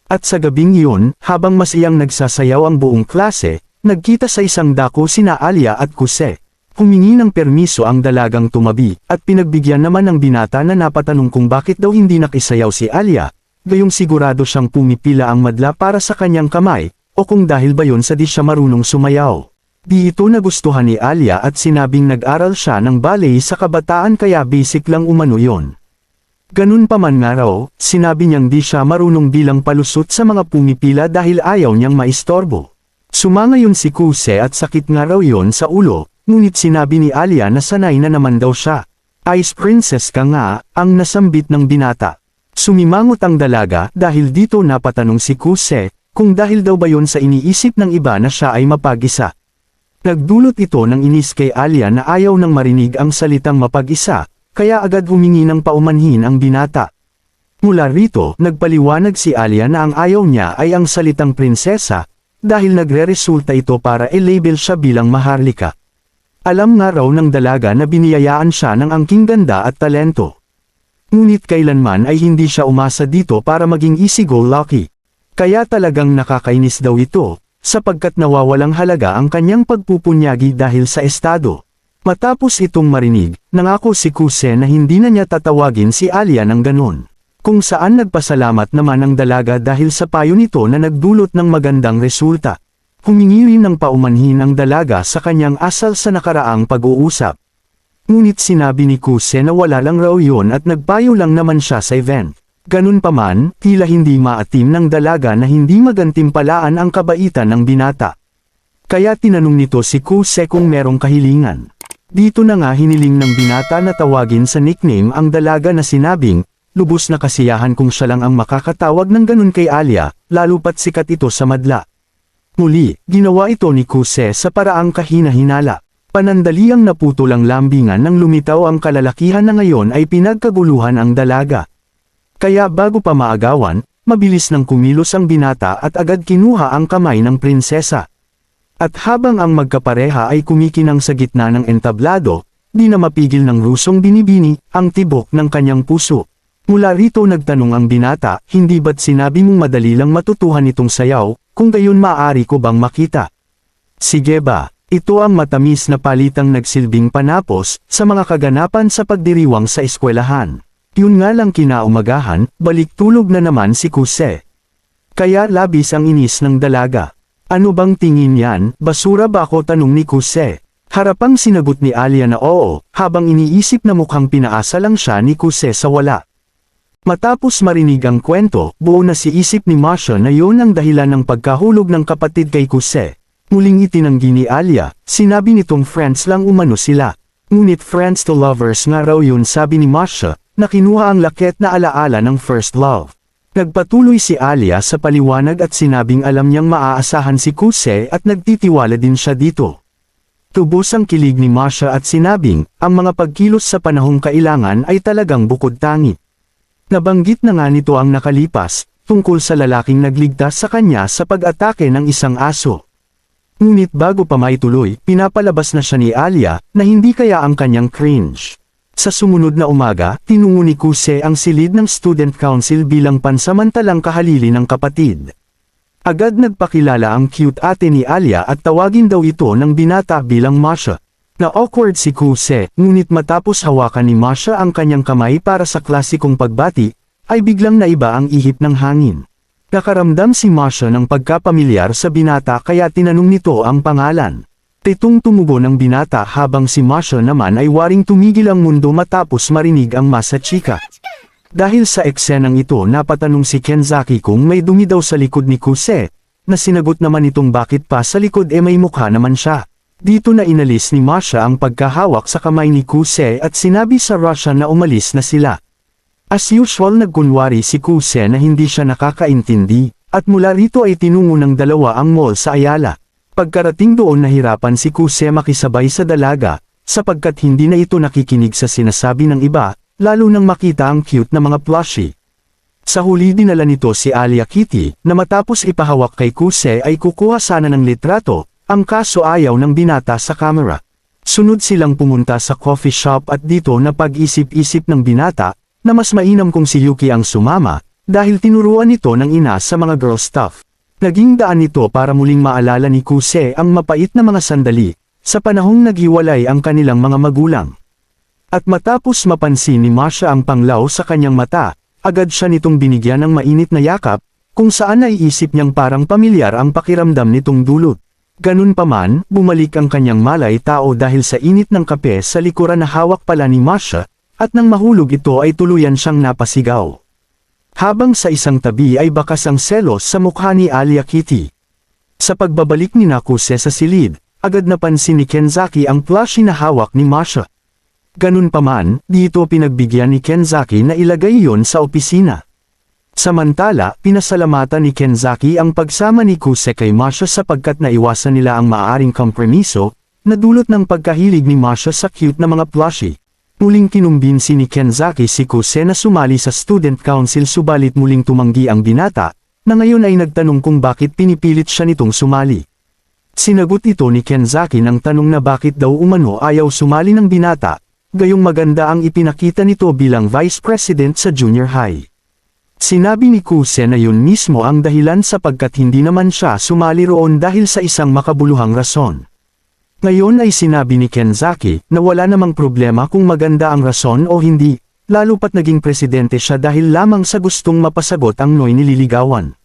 At sa gabing iyon, habang masayang nagsasayaw ang buong klase, nagkita sa isang dako sina Alia at Kuse. Humingi ng permiso ang dalagang tumabi, at pinagbigyan naman ng binata na napatanong kung bakit daw hindi nakisayaw si Alia, gayong sigurado siyang pumipila ang madla para sa kanyang kamay, o kung dahil ba yon sa di siya marunong sumayaw. Di ito nagustuhan ni Alia at sinabing nag-aral siya ng ballet sa kabataan kaya basic lang umano yon. Ganun pa man nga raw, sinabi niyang di siya marunong bilang palusot sa mga pumipila dahil ayaw niyang maistorbo. Sumangayon si Kuse at sakit nga raw yon sa ulo. Ngunit sinabi ni Alia na sanay na naman daw siya. Ice princess ka nga, ang nasambit ng binata. Sumimangot ang dalaga dahil dito napatanong si Kuse, kung dahil daw ba yon sa iniisip ng iba na siya ay mapag-isa. Nagdulot ito ng inis kay Alia na ayaw nang marinig ang salitang mapag-isa, kaya agad humingi ng paumanhin ang binata. Mula rito, nagpaliwanag si Alia na ang ayaw niya ay ang salitang prinsesa, dahil nagre-resulta ito para i-label siya bilang maharlika. Alam nga raw ng dalaga na biniyayaan siya ng angking ganda at talento. Ngunit kailanman ay hindi siya umasa dito para maging easy-go-lucky. Kaya talagang nakakainis daw ito, sapagkat nawawalang halaga ang kanyang pagpupunyagi dahil sa estado. Matapos itong marinig, nangako si Kuse na hindi na niya tatawagin si Alia ng ganon. Kung saan nagpasalamat naman ang dalaga dahil sa payo nito na nagdulot ng magandang resulta. Humingi rin ng paumanhin ang dalaga sa kanyang asal sa nakaraang pag-uusap. Ngunit sinabi ni Kuse na wala lang raw yun at nagpayo lang naman siya sa event. Ganun pa man, tila hindi maatim ng dalaga na hindi magantimpalaan ang kabaitan ng binata. Kaya tinanong nito si Kuse kung merong kahilingan. Dito na nga hiniling ng binata na tawagin sa nickname ang dalaga na sinabing, lubos na kasiyahan kung siya lang ang makakatawag ng ganun kay Alia, lalo pat sikat ito sa madla. Muli, ginawa ito ni Kuse sa paraang kahina-hinala. Panandaliang naputol ang lambingan nang lumitaw ang kalalakihan na ngayon ay pinagkaguluhan ang dalaga. Kaya bago pa maagawan, mabilis nang kumilos ang binata at agad kinuha ang kamay ng prinsesa. At habang ang magkapareha ay kumikinang sa gitna ng entablado, di na mapigil ng rusong binibini ang tibok ng kanyang puso. Mula rito nagtanong ang binata, hindi ba't sinabi mong madali lang matutuhan itong sayaw, kung gayon maaari ko bang makita? Sige ba, ito ang matamis na palitang nagsilbing panapos sa mga kaganapan sa pagdiriwang sa eskwelahan. Yun nga lang kinaumagahan, balik tulog na naman si Kuse. Kaya labis ang inis ng dalaga. Ano bang tingin yan, basura ba ako tanong ni Kuse? Harapang sinagot ni Alia na oo, habang iniisip na mukhang pinaasa lang siya ni Kuse sa wala. Matapos marinig ang kwento, buo na si isip ni Masha na yun ang dahilan ng pagkahulog ng kapatid kay Kuse. Muling itinanggi ni Alia, sinabi nitong friends lang umano sila. Ngunit friends to lovers nga raw yun sabi ni Masha, na kinuha ang laket na alaala ng first love. Nagpatuloy si Alia sa paliwanag at sinabing alam niyang maaasahan si Kuse at nagtitiwala din siya dito. Tubos ang kilig ni Masha at sinabing, ang mga pagkilos sa panahong kailangan ay talagang bukod tangi. Nabanggit na nga nito ang nakalipas, tungkol sa lalaking nagligtas sa kanya sa pag-atake ng isang aso. Ngunit bago pa maituloy, pinapalabas na siya ni Alia, na hindi kaya ang kanyang cringe. Sa sumunod na umaga, tinungo ni Kuse ang silid ng student council bilang pansamantalang kahalili ng kapatid. Agad nagpakilala ang cute ate ni Alia at tawagin daw ito ng binata bilang Masha. Na-awkward si Kuse, ngunit matapos hawakan ni Masha ang kanyang kamay para sa klasikong pagbati, ay biglang naiba ang ihip ng hangin. Nakaramdam si Masha ng pagkapamilyar sa binata kaya tinanong nito ang pangalan. Titong tumubo ng binata habang si Masha naman ay waring tumigil ang mundo matapos marinig ang masa chika. Dahil sa eksenang ito napatanong si Kenzaki kung may dumi daw sa likod ni Kuse, na sinagot naman itong bakit pa sa likod may mukha naman siya. Dito na inalis ni Masha ang pagkahawak sa kamay ni Kuse at sinabi sa Russian na umalis na sila. As usual nagkunwari si Kuse na hindi siya nakakaintindi, at mula rito ay tinungo ng dalawa ang mall sa Ayala. Pagkarating doon nahirapan si Kuse makisabay sa dalaga, sapagkat hindi na ito nakikinig sa sinasabi ng iba, lalo nang makita ang cute na mga plushie. Sa huli dinala nito si Alia Kitty, na matapos ipahawak kay Kuse ay kukuha sana ng litrato, ang kaso ayaw ng binata sa camera. Sunod silang pumunta sa coffee shop at dito napag-isip-isip ng binata, na mas mainam kung si Yuki ang sumama, dahil tinuruan nito ng ina sa mga girl stuff. Naging daan nito para muling maalala ni Kuse ang mapait na mga sandali, sa panahong naghiwalay ang kanilang mga magulang. At matapos mapansin ni Masha ang panglaw sa kanyang mata, agad siya nitong binigyan ng mainit na yakap, kung saan naiisip niyang parang pamilyar ang pakiramdam nitong dulot. Ganun pa man, bumalik ang kanyang malay tao dahil sa init ng kape sa likuran na hawak pala ni Masha, at nang mahulog ito ay tuluyan siyang napasigaw. Habang sa isang tabi ay bakas ang selos sa mukha ni Alia Kitty. Sa pagbabalik ni Kuse sa silid, agad napansin ni Kenzaki ang plushie na hawak ni Masha. Ganun pa man, dito pinagbigyan ni Kenzaki na ilagay iyon sa opisina. Samantala, pinasalamatan ni Kenzaki ang pagsama ni Kuse kay Masha sapagkat naiwasan nila ang maaaring kompromiso, na dulot ng pagkahilig ni Masha sa cute na mga plushie. Muling kinumbinsi ni Kenzaki si Kuse na sumali sa student council subalit muling tumanggi ang binata, na ngayon ay nagtanong kung bakit pinipilit siya nitong sumali. Sinagot ito ni Kenzaki ng tanong na bakit daw umano ayaw sumali ng binata, gayong maganda ang ipinakita nito bilang vice president sa junior high. Sinabi ni Kuse na yun mismo ang dahilan sapagkat hindi naman siya sumali roon dahil sa isang makabuluhang rason. Ngayon ay sinabi ni Kenzaki na wala namang problema kung maganda ang rason o hindi, lalo pat naging presidente siya dahil lamang sa gustong mapasagot ang noy nililigawan.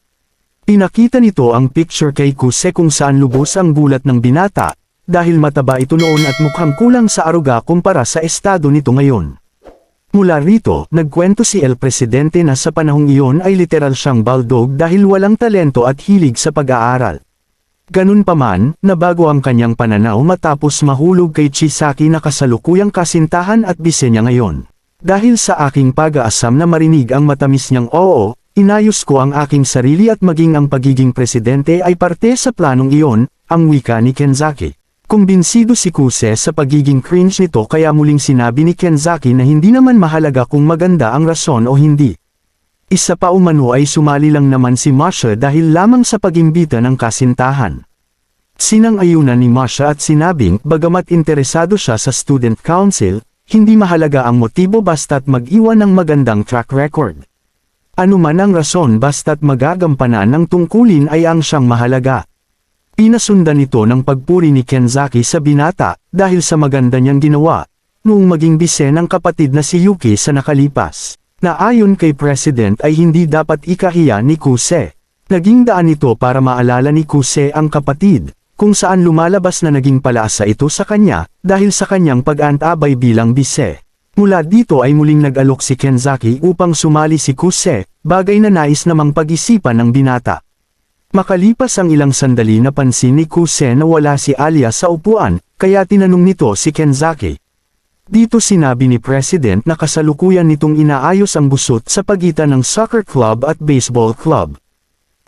Pinakita nito ang picture kay Kuse kung saan lubos ang gulat ng binata, dahil mataba ito noon at mukhang kulang sa aruga kumpara sa estado nito ngayon. Mula rito, nagkwento si El Presidente na sa panahong iyon ay literal siyang baldog dahil walang talento at hilig sa pag-aaral. Ganun pa man, nabago ang kanyang pananaw matapos mahulog kay Chisaki na kasalukuyang kasintahan at bise niya ngayon. Dahil sa aking pag-aasam na marinig ang matamis niyang oo, inayos ko ang aking sarili at maging ang pagiging presidente ay parte sa planong iyon, ang wika ni Kenzaki. Kumbinsido si Kuse sa pagiging cringe nito kaya muling sinabi ni Kenzaki na hindi naman mahalaga kung maganda ang rason o hindi. Isa pa umano ay sumali lang naman si Masha dahil lamang sa pagimbita ng kasintahan. Sinang-ayunan ni Masha at sinabing bagamat interesado siya sa student council, hindi mahalaga ang motibo basta't mag-iwan ng magandang track record. Ano man ang rason basta't magagampanan ng tungkulin ay ang siyang mahalaga. Pinasundan ito ng pagpuri ni Kenzaki sa binata dahil sa maganda niyang ginawa, noong maging bise ng kapatid na si Yuki sa nakalipas. Na ayon kay President ay hindi dapat ikahiya ni Kuse. Naging daan ito para maalala ni Kuse ang kapatid, kung saan lumalabas na naging palaasa ito sa kanya, dahil sa kanyang pag-aantabay bilang bise. Mula dito ay muling nag-alok si Kenzaki upang sumali si Kuse, bagay na nais namang pag-isipan ng binata. Makalipas ang ilang sandali napansin ni Kuse na wala si Alia sa upuan, kaya tinanong nito si Kenzaki. Dito sinabi ni President na kasalukuyan nitong inaayos ang busot sa pagitan ng soccer club at baseball club.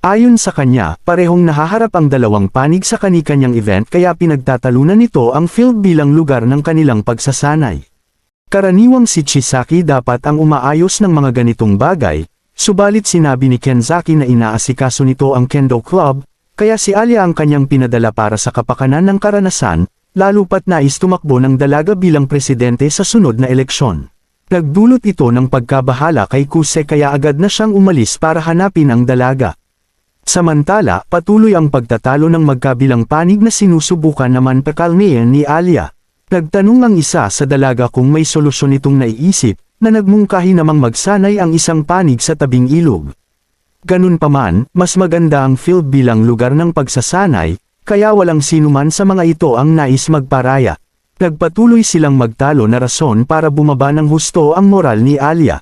Ayon sa kanya, parehong nahaharap ang dalawang panig sa kani-kanyang event kaya pinagtatalunan nito ang field bilang lugar ng kanilang pagsasanay. Karaniwang si Chisaki dapat ang umaayos ng mga ganitong bagay, subalit sinabi ni Kenzaki na inaasikaso nito ang Kendo Club, kaya si Alia ang kanyang pinadala para sa kapakanan ng karanasan, lalo pat nais tumakbo ng dalaga bilang presidente sa sunod na eleksyon. Nagdulot ito ng pagkabahala kay Kuse kaya agad na siyang umalis para hanapin ang dalaga. Samantala, patuloy ang pagtatalo ng magkabilang panig na sinusubukan naman pakalmayan ni Alia. Nagtanong ang isa sa dalaga kung may solusyon itong naiisip, na nagmungkahi namang magsanay ang isang panig sa tabing ilog. Ganun pa man, mas maganda ang field bilang lugar ng pagsasanay, kaya walang sinuman sa mga ito ang nais magparaya. Nagpatuloy silang magtalo na rason para bumaba ng husto ang moral ni Alia.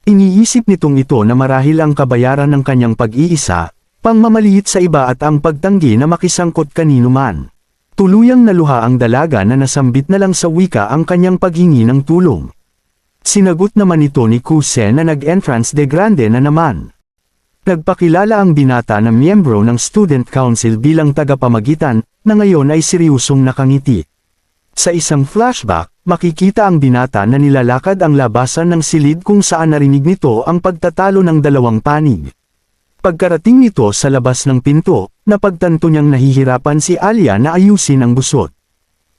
Iniisip nitong ito na marahil ang kabayaran ng kanyang pag-iisa, pangmamaliit sa iba at ang pagtanggi na makisangkot kanino man. Tuluyang naluha ang dalaga na nasambit na lang sa wika ang kanyang paghingi ng tulong. Sinagot naman ito ni Kuse na nag-entrance de grande na naman. Nagpakilala ang binata na miyembro ng Student Council bilang tagapamagitan, na ngayon ay seryosong nakangiti. Sa isang flashback, makikita ang binata na nilalakad ang labasan ng silid kung saan narinig nito ang pagtatalo ng dalawang panig. Pagkarating nito sa labas ng pinto, napagtanto niyang nahihirapan si Alia na ayusin ang busot.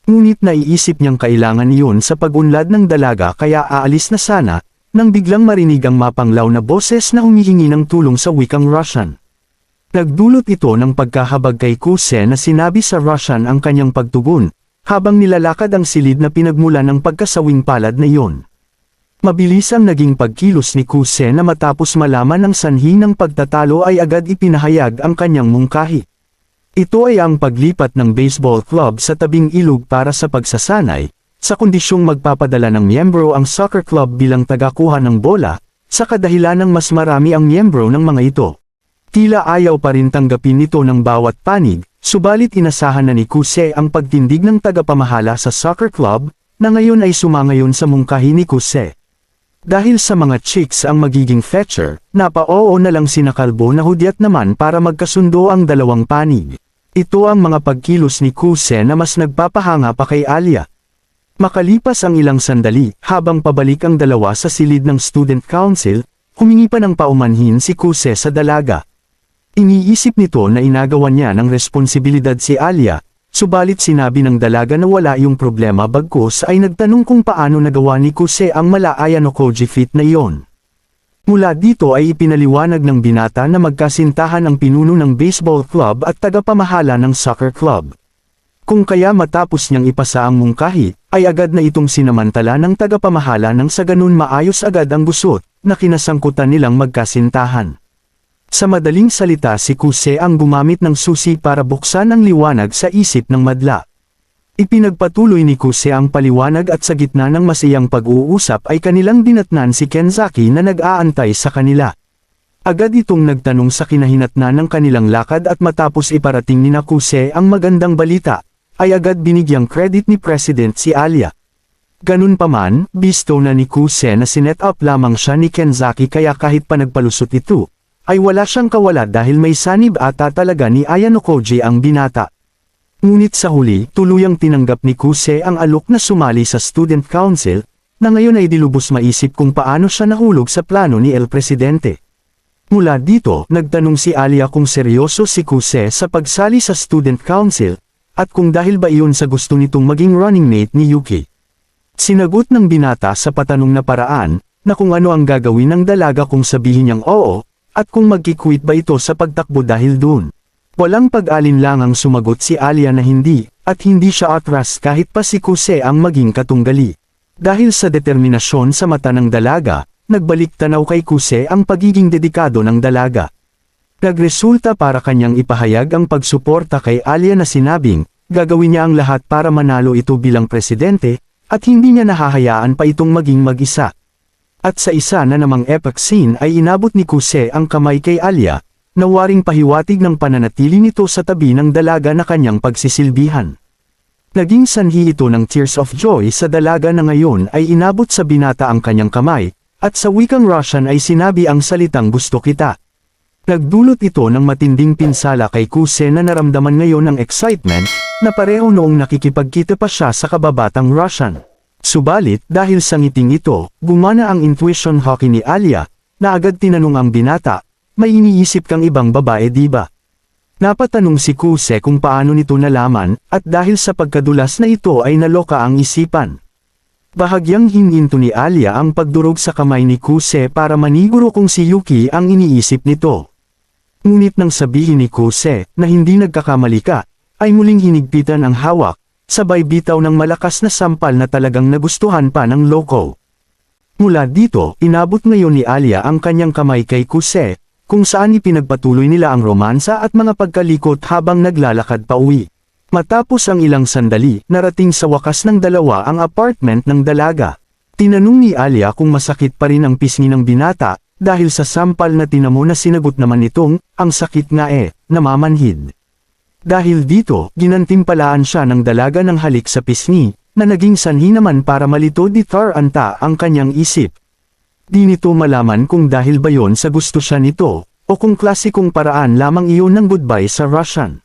Ngunit naiisip niyang kailangan iyon sa pag-unlad ng dalaga kaya aalis na sana, nang biglang marinig ang mapanglaw na boses na humihingi ng tulong sa wikang Russian. Nagdulot ito ng pagkahabag kay Kuse na sinabi sa Russian ang kanyang pagtugon, habang nilalakad ang silid na pinagmulan ng pagkasawing palad na iyon. Mabilis ang naging pagkilos ni Kuse na matapos malaman ang sanhi ng pagtatalo ay agad ipinahayag ang kanyang mungkahi. Ito ay ang paglipat ng baseball club sa tabing ilog para sa pagsasanay, sa kondisyong magpapadala ng miyembro ang soccer club bilang tagakuha ng bola, sa kadahilan ng mas marami ang miyembro ng mga ito. Tila ayaw pa rin tanggapin nito ng bawat panig, subalit inasahan na ni Kuse ang pagtindig ng tagapamahala sa soccer club, na ngayon ay sumangayon sa mungkahi ni Kuse. Dahil sa mga chicks ang magiging fetcher, napa-oo na lang sina Kalbo na hudyat naman para magkasundo ang dalawang panig. Ito ang mga pagkilos ni Kuse na mas nagpapahanga pa kay Alia. Makalipas ang ilang sandali, habang pabalik ang dalawa sa silid ng student council, humingi pa ng paumanhin si Kuse sa dalaga. Iniisip nito na inagawan niya ng responsibilidad si Alia, subalit sinabi ng dalaga na wala yung problema bagkus ay nagtanong kung paano nagawa ni Kuse ang malaaya no koji feat na iyon. Mula dito ay ipinaliwanag ng binata na magkasintahan ang pinuno ng baseball club at tagapamahala ng soccer club. Kung kaya matapos niyang ipasa ang mungkahi, ay agad na itong sinamantala ng tagapamahala nang sa ganun maayos agad ang gusot, na kinasangkutan nilang magkasintahan. Sa madaling salita si Kuse ang gumamit ng susi para buksan ang liwanag sa isip ng madla. Ipinagpatuloy ni Kuse ang paliwanag at sa gitna ng masayang pag-uusap ay kanilang dinatnan si Kenzaki na nag-aantay sa kanila. Agad itong nagtanong sa kinahinatnan ng kanilang lakad at matapos iparating ni Kuse ang magandang balita, ay agad binigyang credit ni President si Alia. Ganun pa man, bisto na ni Kuse na sinet up lamang siya ni Kenzaki kaya kahit pa nagpalusot ito, ay wala siyang kawala dahil may sanib ata talaga ni Ayano Koji ang binata. Ngunit sa huli, tuluyang tinanggap ni Kuse ang alok na sumali sa student council, na ngayon ay dilubos maisip kung paano siya nahulog sa plano ni El Presidente. Mula dito, nagtanong si Alia kung seryoso si Kuse sa pagsali sa student council, at kung dahil ba iyon sa gusto nitong maging running mate ni Yuki. Sinagot ng binata sa patanong na paraan, na kung ano ang gagawin ng dalaga kung sabihin niyang oo, at kung magkikwit ba ito sa pagtakbo dahil dun. Walang pag-alinlangang sumagot si Alia na hindi, at hindi siya atras kahit pa si Kuse ang maging katunggali. Dahil sa determinasyon sa mata ng dalaga, nagbalik tanaw kay Kuse ang pagiging dedikado ng dalaga. Nagresulta para kanyang ipahayag ang pagsuporta kay Alia na sinabing, gagawin niya ang lahat para manalo ito bilang presidente, at hindi niya nahahayaan pa itong maging mag-isa. At sa isa na namang epic scene ay inabot ni Kuse ang kamay kay Alia, na waring pahiwatig ng pananatili nito sa tabi ng dalaga na kanyang pagsisilbihan. Naging sanhi ito ng tears of joy sa dalaga na ngayon ay inabot sa binata ang kanyang kamay, at sa wikang Russian ay sinabi ang salitang gusto kita. Nagdulot ito ng matinding pinsala kay Kuse na naramdaman ngayon ng excitement, na pareho noong nakikipagkita pa siya sa kababatang Russian. Subalit, dahil sa ngiting ito, gumana ang intuition hockey ni Alia, na agad tinanong ang binata, may iniisip kang ibang babae diba? Napatanong si Kuse kung paano nito nalaman, at dahil sa pagkadulas na ito ay naloka ang isipan. Bahagyang hininto ni Alia ang pagdurog sa kamay ni Kuse para maniguro kung si Yuki ang iniisip nito. Ngunit nang sabihin ni Kuse na hindi nagkakamali ka, ay muling hinigpitan ang hawak, sabay bitaw ng malakas na sampal na talagang nagustuhan pa ng loko. Mula dito, inabot ngayon ni Alia ang kanyang kamay kay Kuse, kung saan ipinagpatuloy nila ang romansa at mga pagkalikot habang naglalakad pa uwi. Matapos ang ilang sandali, narating sa wakas ng dalawa ang apartment ng dalaga. Tinanong ni Alia kung masakit pa rin ang pisngi ng binata, dahil sa sampal na tinamo na sinagot naman nitong, ang sakit nga namamanhid. Dahil dito, ginantimpalaan siya ng dalaga ng halik sa pisngi, na naging sanhi naman para malito di taranta ang kanyang isip. Di nito malaman kung dahil ba yon sa gusto siya nito, o kung klasikong paraan lamang iyon ng goodbye sa Russian.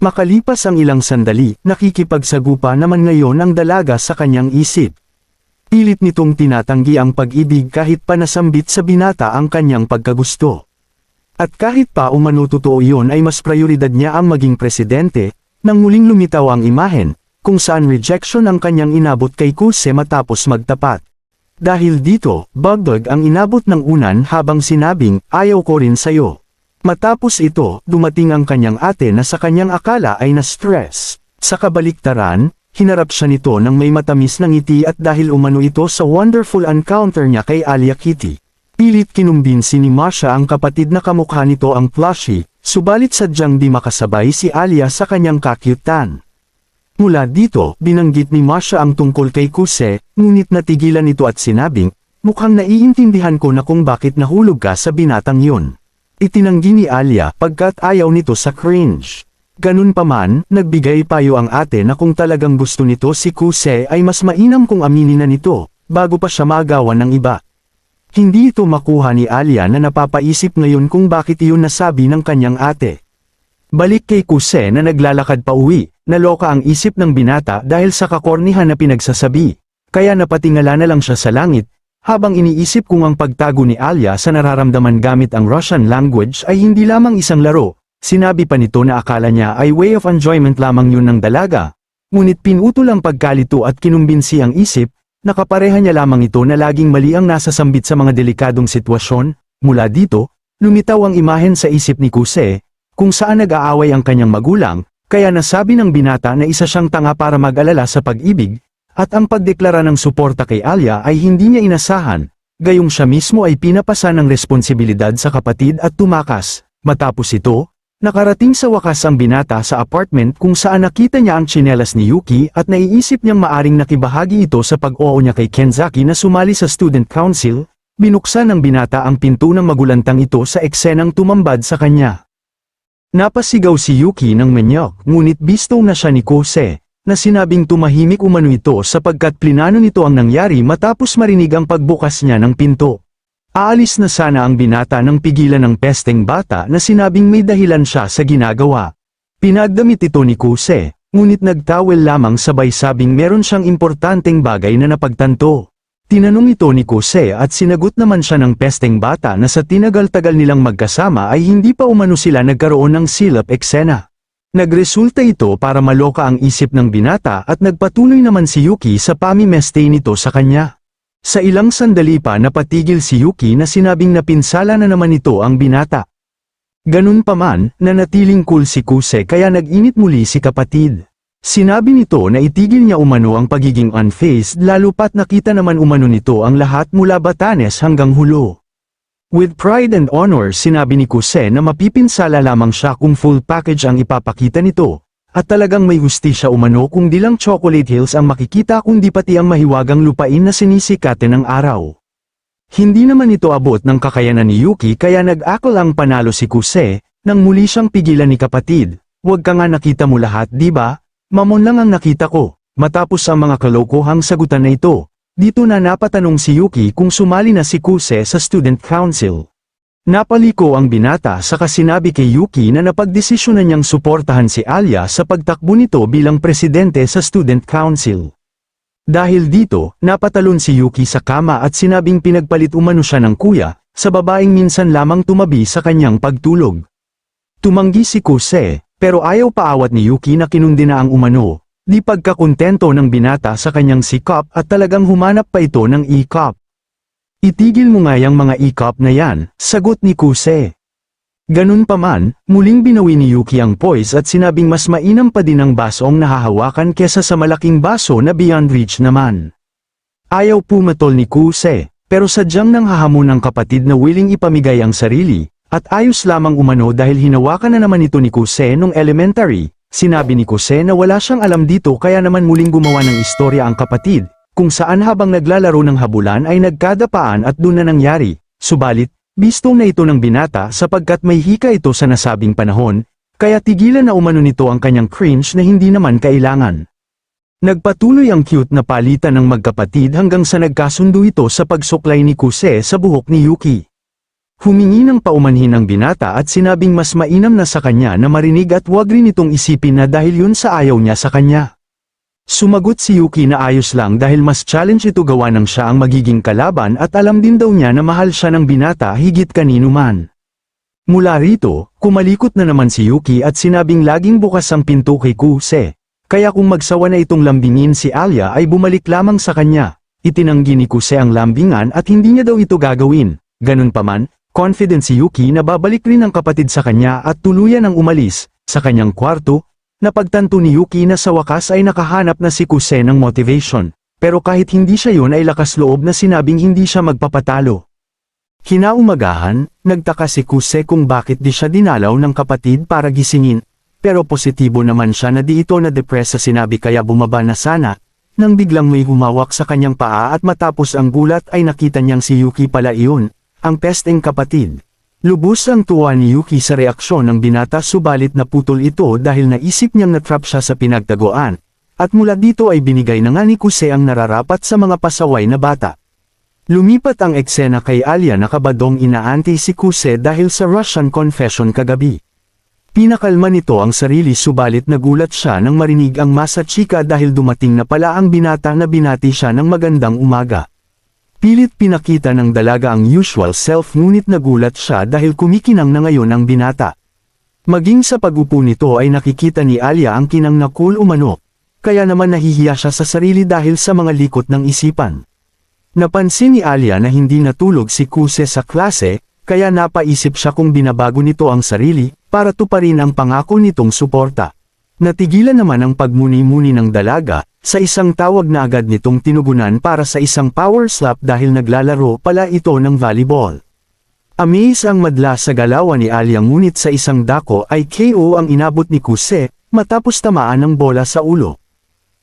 Makalipas ang ilang sandali, nakikipagsagupa naman ngayon ang dalaga sa kanyang isip. Pilit nitong tinatanggi ang pag-ibig kahit pa nasambit sa binata ang kanyang pagkagusto. At kahit pa umano totoo iyon ay mas prioridad niya ang maging presidente, nang muling lumitaw ang imahen, kung saan rejection ang kanyang inabot kay Kuse matapos magtapat. Dahil dito, bagdag ang inabot ng unan habang sinabing, ayaw ko rin sayo. Matapos ito, dumating ang kanyang ate na sa kanyang akala ay na-stress. Sa kabaliktaran, hinarap siya nito ng may matamis na ngiti at dahil umano ito sa wonderful encounter niya kay Alia Kitty. Pilit kinumbinsi ni Masha ang kapatid na kamukha nito ang plushie, subalit sadyang di makasabay si Alia sa kanyang kakyutan. Mula dito, binanggit ni Masha ang tungkol kay Kuse, ngunit natigilan ito at sinabing, mukhang naiintindihan ko na kung bakit nahulog ka sa binatang yun. Itinanggi ni Alia pagkat ayaw nito sa cringe. Ganun pa man, nagbigay payo ang ate na kung talagang gusto nito si Kuse ay mas mainam kung aminin na nito, bago pa siya magawan ng iba. Hindi ito makuha ni Alia na napapaisip ngayon kung bakit iyon nasabi ng kanyang ate. Balik kay Kuse na naglalakad pa uwi, naloka ang isip ng binata dahil sa kakornihan na pinagsasabi, kaya napatingala na lang siya sa langit, habang iniisip kung ang pagtago ni Alia sa nararamdaman gamit ang Russian language ay hindi lamang isang laro, sinabi pa nito na akala niya ay way of enjoyment lamang yun ng dalaga, ngunit pinutol ang pagkalito at kinumbinsi ang isip, nakapareha niya lamang ito na laging mali ang nasasambit sa mga delikadong sitwasyon. Mula dito, lumitaw ang imahen sa isip ni Kuse, kung saan nag-aaway ang kanyang magulang, kaya nasabi ng binata na isa siyang tanga para mag-alala sa pag-ibig, at ang pagdeklara ng suporta kay Alia ay hindi niya inasahan, gayong siya mismo ay pinapasa ng responsibilidad sa kapatid at tumakas. Matapos ito, nakarating sa wakas ang binata sa apartment kung saan nakita niya ang tsinelas ni Yuki at naiisip niyang maaring nakibahagi ito sa pag-oo niya kay Kenzaki na sumali sa student council. Binuksan ng binata ang pinto ng magulantang ito sa eksenang tumambad sa kanya. Napasigaw si Yuki ng menyok, ngunit bisto na siya ni Kuse, na sinabing tumahimik umano ito sapagkat plinano nito ang nangyari matapos marinig ang pagbukas niya ng pinto. Aalis na sana ang binata nang pigilan ng pesteng bata na sinabing may dahilan siya sa ginagawa. Pinagdamit ito ni Kuse, ngunit nagtawel lamang sabay sabing meron siyang importanteng bagay na napagtanto. Tinanong ito ni Kuse at sinagot naman siya ng pesteng bata na sa tinagal-tagal nilang magkasama ay hindi pa umano sila nagkaroon ng silap eksena. Nagresulta ito para maloka ang isip ng binata at nagpatuloy naman si Yuki sa pamimestay nito sa kanya. Sa ilang sandali pa napatigil si Yuki na sinabing napinsala na naman ito ang binata. Ganun pa man, nanatiling cool si Kuse kaya nag-init muli si kapatid. Sinabi nito na itigil niya umano ang pagiging unfazed lalo pat nakita naman umano nito ang lahat mula Batanes hanggang Hulo. With pride and honor sinabi ni Kuse na mapipinsala lamang siya kung full package ang ipapakita nito, at talagang may hustisya umano kung di lang Chocolate Hills ang makikita kundi pati ang mahiwagang lupain na sinisikate ng araw. Hindi naman ito abot ng kakayanan ni Yuki kaya nag-akol ang panalo si Kuse, nang muli siyang pigilan ni kapatid, "Huwag ka nga nakita mo lahat di ba? Mamon lang ang nakita ko." Matapos ang mga kalokohang sagutan na ito, dito na napatanong si Yuki kung sumali na si Kuse sa student council. Napaliko ang binata saka sinabi kay Yuki na napagdesisyonan niyang suportahan si Alia sa pagtakbo nito bilang presidente sa student council. Dahil dito, napatalon si Yuki sa kama at sinabing pinagpalit umano siya ng kuya, sa babaeng minsan lamang tumabi sa kanyang pagtulog. Tumanggi si Kuse, pero ayaw paawat ni Yuki na kinundi na ang umano. Di pagkakontento ng binata sa kanyang sikap at talagang humanap pa ito ng e-cup. Itigil mo nga yung mga e-cup na yan, sagot ni Kuse. Ganun pa man, muling binawi ni Yuki ang poise at sinabing mas mainam pa din ang basong nahahawakan kesa sa malaking baso na beyond reach naman. Ayaw pumatol ni Kuse, pero sadyang nanghahamon ng kapatid na willing ipamigay ang sarili, at ayos lamang umano dahil hinawakan na naman ito ni Kuse nung elementary. Sinabi ni Kuse na wala siyang alam dito kaya naman muling gumawa ng istorya ang kapatid, kung saan habang naglalaro ng habulan ay nagkadapaan at doon na nangyari. Subalit, bistong na ito ng binata sapagkat may hika ito sa nasabing panahon, kaya tigilan na umano nito ang kanyang cringe na hindi naman kailangan. Nagpatuloy ang cute na palitan ng magkapatid hanggang sa nagkasundo ito sa pagsuklay ni Kuse sa buhok ni Yuki. Humingi ng paumanhin ang binata at sinabing mas mainam na sa kanya na marinig at huwag rin itong isipin na dahil yun sa ayaw niya sa kanya. Sumagot si Yuki na ayos lang dahil mas challenge ito gawa ng siya ang magiging kalaban at alam din daw niya na mahal siya ng binata higit kanino man. Mula rito, kumalikot na naman si Yuki at sinabing laging bukas ang pinto kay Kuse, kaya kung magsawa na itong lambingin si Alia ay bumalik lamang sa kanya. Itinanggi ni Kuse ang lambingan at hindi niya daw ito gagawin. Ganun pa man, confident si Yuki na babalik rin ang kapatid sa kanya at tuluyan ang umalis. Sa kanyang kwarto, napagtanto ni Yuki na sa wakas ay nakahanap na si Kuse ng motivation, pero kahit hindi siya yun ay lakas loob na sinabing hindi siya magpapatalo. Kinaumagahan, nagtaka si Kuse kung bakit di siya dinalaw ng kapatid para gisingin, pero positibo naman siya na di ito na-depress sa sinabi kaya bumaba na sana, nang biglang may humawak sa kanyang paa at matapos ang gulat ay nakita niyang si Yuki pala iyon, ang pesteng kapatid. Lubos ang tuwa ni Yuki sa reaksyon ng binata subalit naputol ito dahil naisip niyang natrap siya sa pinagtaguan, at mula dito ay binigay na nga ni Kuse ang nararapat sa mga pasaway na bata. Lumipat ang eksena kay Alia na kabadong inaanti si Kuse dahil sa Russian confession kagabi. Pinakalma nito ang sarili subalit nagulat siya nang marinig ang masa chika dahil dumating na pala ang binata na binati siya ng magandang umaga. Pilit pinakita ng dalaga ang usual self ngunit nagulat siya dahil kumikinang na ngayon ang binata. Maging sa pag-upo nito ay nakikita ni Alia ang kinang na cool umano, kaya naman nahihiya siya sa sarili dahil sa mga likot ng isipan. Napansin ni Alia na hindi natulog si Kuse sa klase, kaya napaisip siya kung binabago nito ang sarili, para tuparin ang pangako nitong suporta. Natigilan naman ang pagmuni-muni ng dalaga, sa isang tawag na agad nitong tinugunan para sa isang power slap dahil naglalaro pala ito ng volleyball. Amaze ang madla sa galawan ni Alia ngunit sa isang dako ay KO ang inabot ni Kuse, matapos tamaan ng bola sa ulo.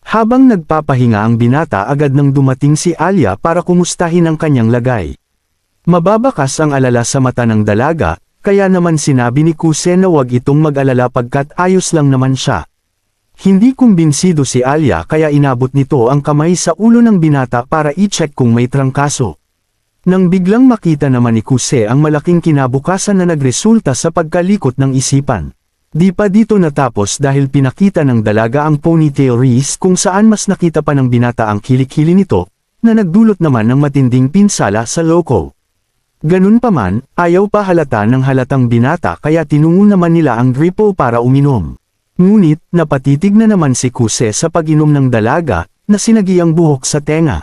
Habang nagpapahinga ang binata agad nang dumating si Alia para kumustahin ang kanyang lagay. Mababakas ang alala sa mata ng dalaga, kaya naman sinabi ni Kuse na wag itong mag-alala pagkat ayos lang naman siya. Hindi kumbinsido si Alia kaya inabot nito ang kamay sa ulo ng binata para i-check kung may trangkaso. Nang biglang makita naman ni Kuse ang malaking kinabukasan na nagresulta sa pagkalikot ng isipan. Di pa dito natapos dahil pinakita ng dalaga ang ponytail wrist kung saan mas nakita pa ng binata ang kilikili nito, na nagdulot naman ng matinding pinsala sa loko. Ganun pa man, ayaw pa halata ng halatang binata kaya tinungo naman nila ang dripple para uminom. Ngunit, napatitig na naman si Kuse sa pag-inom ng dalaga, na sinagi ang buhok sa tenga.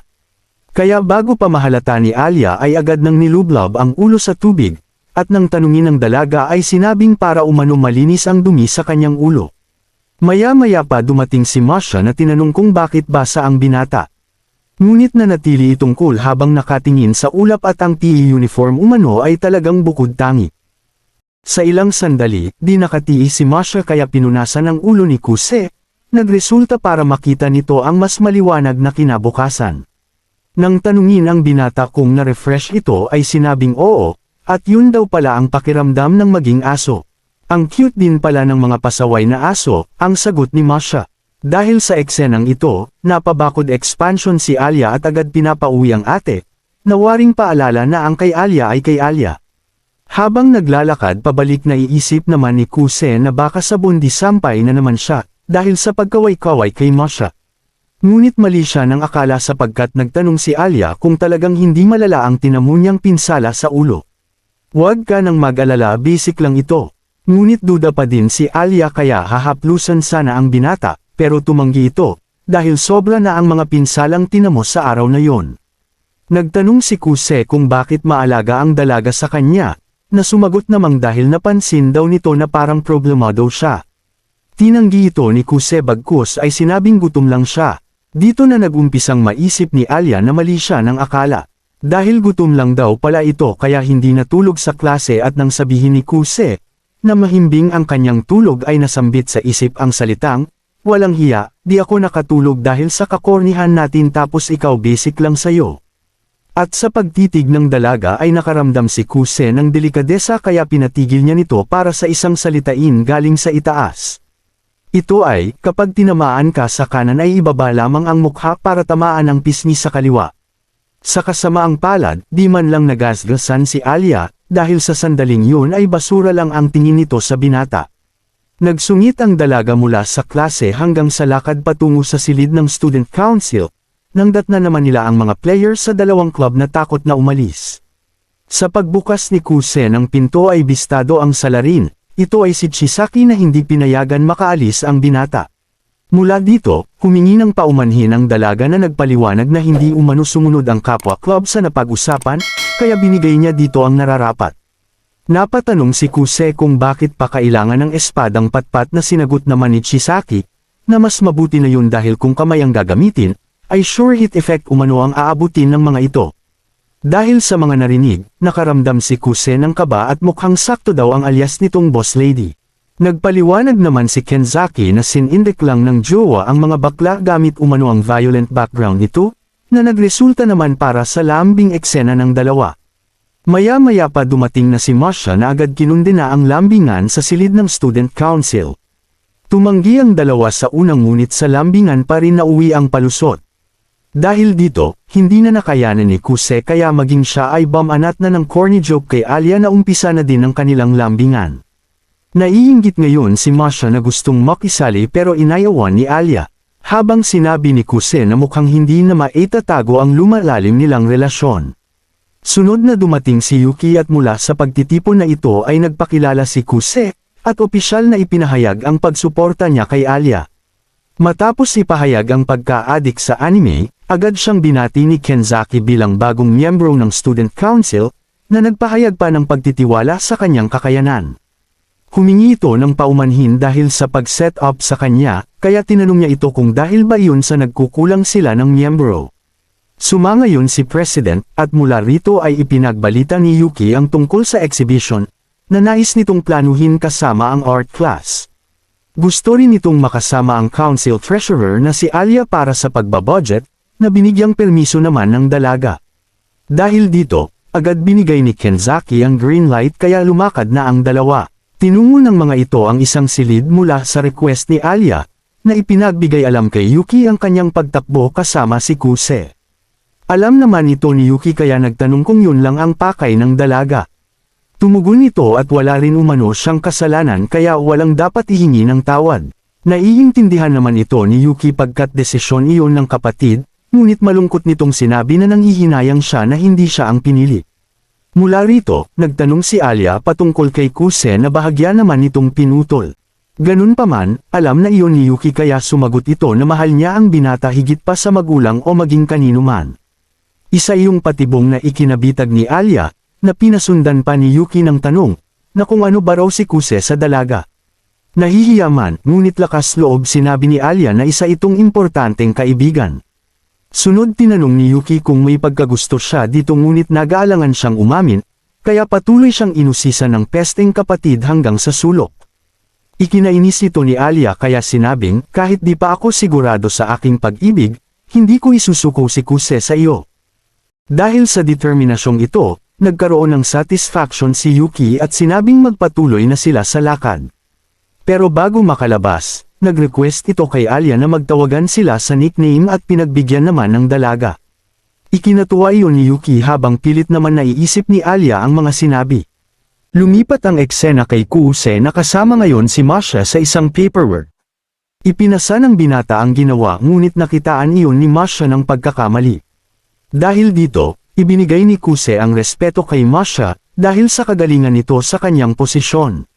Kaya bago pa mahalata ni Alia ay agad nang nilublob ang ulo sa tubig, at nang tanungin ng dalaga ay sinabing para umano malinis ang dumi sa kanyang ulo. Maya-maya pa dumating si Masha na tinanong kung bakit basa ang binata. Ngunit nanatili itong cool habang nakatingin sa ulap at ang PE uniform umano ay talagang bukod tangi. Sa ilang sandali, di nakatiis si Masha kaya pinunasan ang ulo ni Kuse, nagresulta para makita nito ang mas maliwanag na kinabukasan. Nang tanungin ang binata kung na-refresh ito ay sinabing oo, at yun daw pala ang pakiramdam ng maging aso. Ang cute din pala ng mga pasaway na aso, ang sagot ni Masha. Dahil sa eksenang ito, napabakod expansion si Alia at agad pinapauwi ang ate, nawaring paalala na ang kay Alia ay kay Alia. Habang naglalakad pabalik na iisip naman ni Kuse na baka sa bundi sampay na naman siya, dahil sa pagkaway-kaway kay Masha. Ngunit mali siya ng akala sapagkat nagtanong si Alia kung talagang hindi malala ang tinamunyang pinsala sa ulo. Huwag ka nang mag-alala, basic lang ito. Ngunit duda pa din si Alia kaya hahaplusan sana ang binata, pero tumanggi ito, dahil sobra na ang mga pinsalang tinamos sa araw na yon. Nagtanong si Kuse kung bakit maalaga ang dalaga sa kanya, na sumagot namang dahil napansin daw nito na parang problemado siya. Tinanggi ito ni Kuse bagkus ay sinabing gutom lang siya. Dito na nagumpisang maisip ni Alia na mali siya ng akala. Dahil gutom lang daw pala ito kaya hindi natulog sa klase at nang sabihin ni Kuse, na mahimbing ang kanyang tulog ay nasambit sa isip ang salitang, "Walang hiya, di ako nakatulog dahil sa kakornihan natin tapos ikaw basic lang sayo." At sa pagtitig ng dalaga ay nakaramdam si Kuse ng delikadesa kaya pinatigil niya nito para sa isang salitain galing sa itaas. Ito ay, kapag tinamaan ka sa kanan ay ibaba lamang ang mukha para tamaan ang pisngi sa kaliwa. Sa kasamaang palad, di man lang nagasgasan si Alia, dahil sa sandaling yun ay basura lang ang tingin nito sa binata. Nagsungit ang dalaga mula sa klase hanggang sa lakad patungo sa silid ng student council, nang datna naman nila ang mga players sa dalawang club na takot na umalis. Sa pagbukas ni Kuse ng pinto ay bistado ang salarin. Ito ay si Chisaki na hindi pinayagan makaalis ang binata. Mula dito, humingi ng paumanhin ang dalaga na nagpaliwanag na hindi umano sumunod ang kapwa club sa napag-usapan, kaya binigay niya dito ang nararapat. Napatanong si Kuse kung bakit pa kailangan ng espadang patpat na sinagot naman ni Chisaki, na mas mabuti na yun dahil kung kamay ang gagamitin, ay sure hit effect umano ang aabutin ng mga ito. Dahil sa mga narinig, nakaramdam si Kuse ng kaba at mukhang sakto daw ang alias nitong boss lady. Nagpaliwanag naman si Kenzaki na sinindek lang ng jowa ang mga bakla gamit umano ang violent background nito, na nagresulta naman para sa lambing eksena ng dalawa. Maya-maya pa dumating na si Masha na agad kinundi na ang lambingan sa silid ng student council. Tumanggi ang dalawa sa unang ngunit sa lambingan pa rin nauwi ang palusot. Dahil dito, hindi na nakayanan ni Kuse kaya maging siya ay bumanat na ng corny joke kay Alia na umpisa na din ang kanilang lambingan. Naiinggit ngayon si Masha na gustong makisali pero inayawan ni Alia, habang sinabi ni Kuse na mukhang hindi na maitatago ang lumalalim nilang relasyon. Sunod na dumating si Yuki at mula sa pagtitipon na ito ay nagpakilala si Kuse, at opisyal na ipinahayag ang pagsuporta niya kay Alia. Matapos ipahayag ang pagka-addict sa anime, agad siyang binati ni Kenzaki bilang bagong miyembro ng student council, na nagpahayag pa ng pagtitiwala sa kanyang kakayanan. Humingi ito ng paumanhin dahil sa pag-set up sa kanya, kaya tinanong niya ito kung dahil ba iyon sa nagkukulang sila ng miyembro. Sumangayon si President, at mula rito ay ipinagbalita ni Yuki ang tungkol sa exhibition, na nais nitong planuhin kasama ang art class. Gusto rin nitong makasama ang council treasurer na si Alia para sa pagbabudget, na binigyang permiso naman ng dalaga. Dahil dito, agad binigay ni Kenzaki ang green light kaya lumakad na ang dalawa. Tinungo ng mga ito ang isang silid mula sa request ni Alia, na ipinagbigay alam kay Yuki ang kanyang pagtakbo kasama si Kuse. Alam naman ito ni Yuki kaya nagtanong kung yun lang ang pakay ng dalaga. Tumugon ito at wala rin umano siyang kasalanan kaya walang dapat ihingi ng tawad. Naiintindihan naman ito ni Yuki pagkat desisyon iyon ng kapatid, ngunit malungkot nitong sinabi na nanghihinayang siya na hindi siya ang pinili. Mula rito, nagtanong si Alia patungkol kay Kuse na bahagya naman nitong pinutol. Ganun pa man, alam na iyon ni Yuki kaya sumagot ito na mahal niya ang binata higit pa sa magulang o maging kanino man. Isa iyong patibong na ikinabitag ni Alia, na pinasundan pa ni Yuki ng tanong, na kung ano ba raw si Kuse sa dalaga. Nahihiya man, ngunit lakas loob sinabi ni Alia na isa itong importanteng kaibigan. Sunod tinanong ni Yuki kung may pagkagusto siya dito ngunit nag-aalangan siyang umamin, kaya patuloy siyang inusisan ng pesteng kapatid hanggang sa sulok. Ikinainis ito ni Alia kaya sinabing, kahit di pa ako sigurado sa aking pag-ibig, hindi ko isusuko si Kuse sa iyo. Dahil sa determinasyong ito, nagkaroon ng satisfaction si Yuki at sinabing magpatuloy na sila sa lakad. Pero bago makalabas, nag-request ito kay Alia na magtawagan sila sa nickname at pinagbigyan naman ng dalaga. Ikinatuwa iyon ni Yuki habang pilit naman naiisip ni Alia ang mga sinabi. Lumipat ang eksena kay Kuse na kasama ngayon si Masha sa isang paperwork. Ipinasa ng binata ang ginawa ngunit nakitaan iyon ni Masha ng pagkakamali. Dahil dito, ibinigay ni Kuse ang respeto kay Masha dahil sa kagalingan nito sa kanyang posisyon.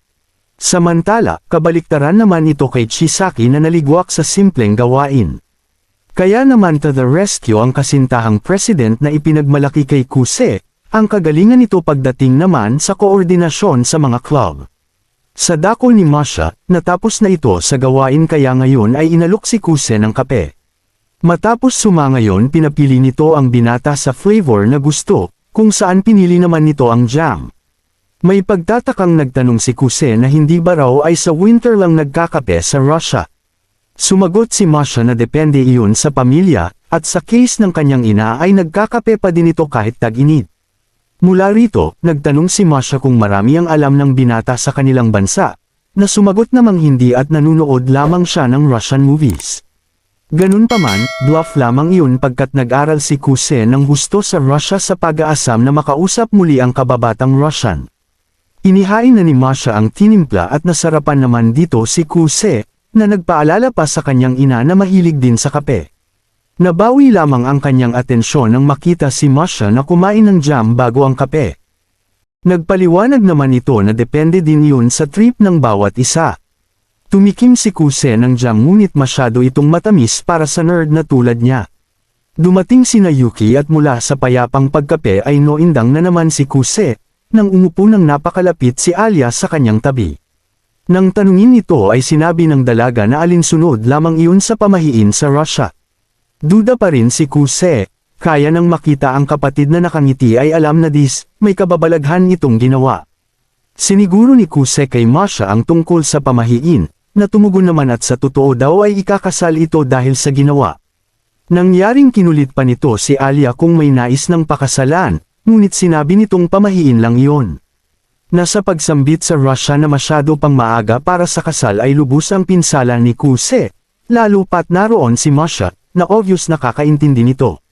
Samantala, kabaliktaran naman ito kay Chisaki na naligwak sa simpleng gawain. Kaya naman to the rescue ang kasintahang president na ipinagmalaki kay Kuse, ang kagalingan nito pagdating naman sa koordinasyon sa mga club. Sa dako ni Masha, natapos na ito sa gawain kaya ngayon ay inalok si Kuse ng kape. Matapos sumangayon pinapili nito ang binata sa flavor na gusto, kung saan pinili naman nito ang jam. May pagtatakang nagtanong si Kuse na hindi ba raw ay sa winter lang nagkakape sa Russia. Sumagot si Masha na depende iyon sa pamilya, at sa case ng kanyang ina ay nagkakape pa din ito kahit tag-init. Mula rito, nagtanong si Masha kung marami ang alam ng binata sa kanilang bansa, na sumagot namang hindi at nanunood lamang siya ng Russian movies. Ganun pa man, bluff lamang iyon pagkat nag-aral si Kuse ng husto sa Russia sa pag-aasam na makausap muli ang kababatang Russian. Inihain na ni Masha ang tinimpla at nasarapan naman dito si Kuse, na nagpaalala pa sa kanyang ina na mahilig din sa kape. Nabawi lamang ang kanyang atensyon nang makita si Masha na kumain ng jam bago ang kape. Nagpaliwanag naman ito na depende din yun sa trip ng bawat isa. Tumikim si Kuse ng jam ngunit masyado itong matamis para sa nerd na tulad niya. Dumating sina Yuki at mula sa payapang pagkape ay noindang na naman si Kuse, nang umupo ng napakalapit si Alia sa kanyang tabi. Nang tanungin ito ay sinabi ng dalaga na alinsunod lamang iyon sa pamahiin sa Russia. Duda pa rin si Kuse, kaya nang makita ang kapatid na nakangiti ay alam na may kababalaghan itong ginawa. Siniguro ni Kuse kay Masha ang tungkol sa pamahiin, na tumugon naman at sa totoo daw ay ikakasal ito dahil sa ginawa. Nangyaring kinulit pa nito si Alia kung may nais ng pakasalan, ngunit sinabi nitong pamahiin lang iyon. Nasa pagsambit sa Russia na masyado pang maaga para sa kasal ay lubos ang pinsala ni Kuse, lalo pat naroon si Masha, na obvious nakakaintindi nito.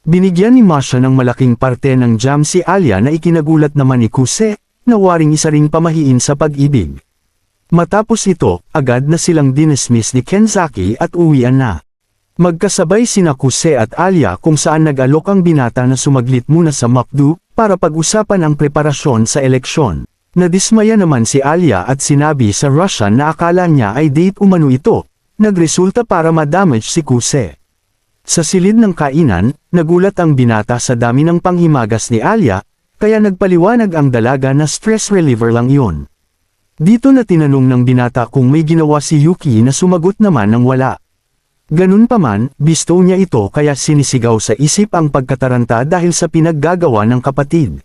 Binigyan ni Masha ng malaking parte ng jam si Alia na ikinagulat naman ni Kuse, na waring isa ring pamahiin sa pag-ibig. Matapos ito, agad na silang dinismiss ni Kenzaki at uwian na. Magkasabay sina Kuse at Alia kung saan nag-alok ang binata na sumaglit muna sa McDo, para pag-usapan ang preparasyon sa eleksyon. Nadismaya naman si Alia at sinabi sa Russian na akala niya ay date umano ito, nagresulta para ma-damage si Kuse. Sa silid ng kainan, nagulat ang binata sa dami ng panghimagas ni Alia, kaya nagpaliwanag ang dalaga na stress reliever lang iyon. Dito na tinanong ng binata kung may ginawa si Yuki na sumagot naman ng wala. Ganun pa man, bisto niya ito kaya sinisigaw sa isip ang pagkataranta dahil sa pinaggagawa ng kapatid.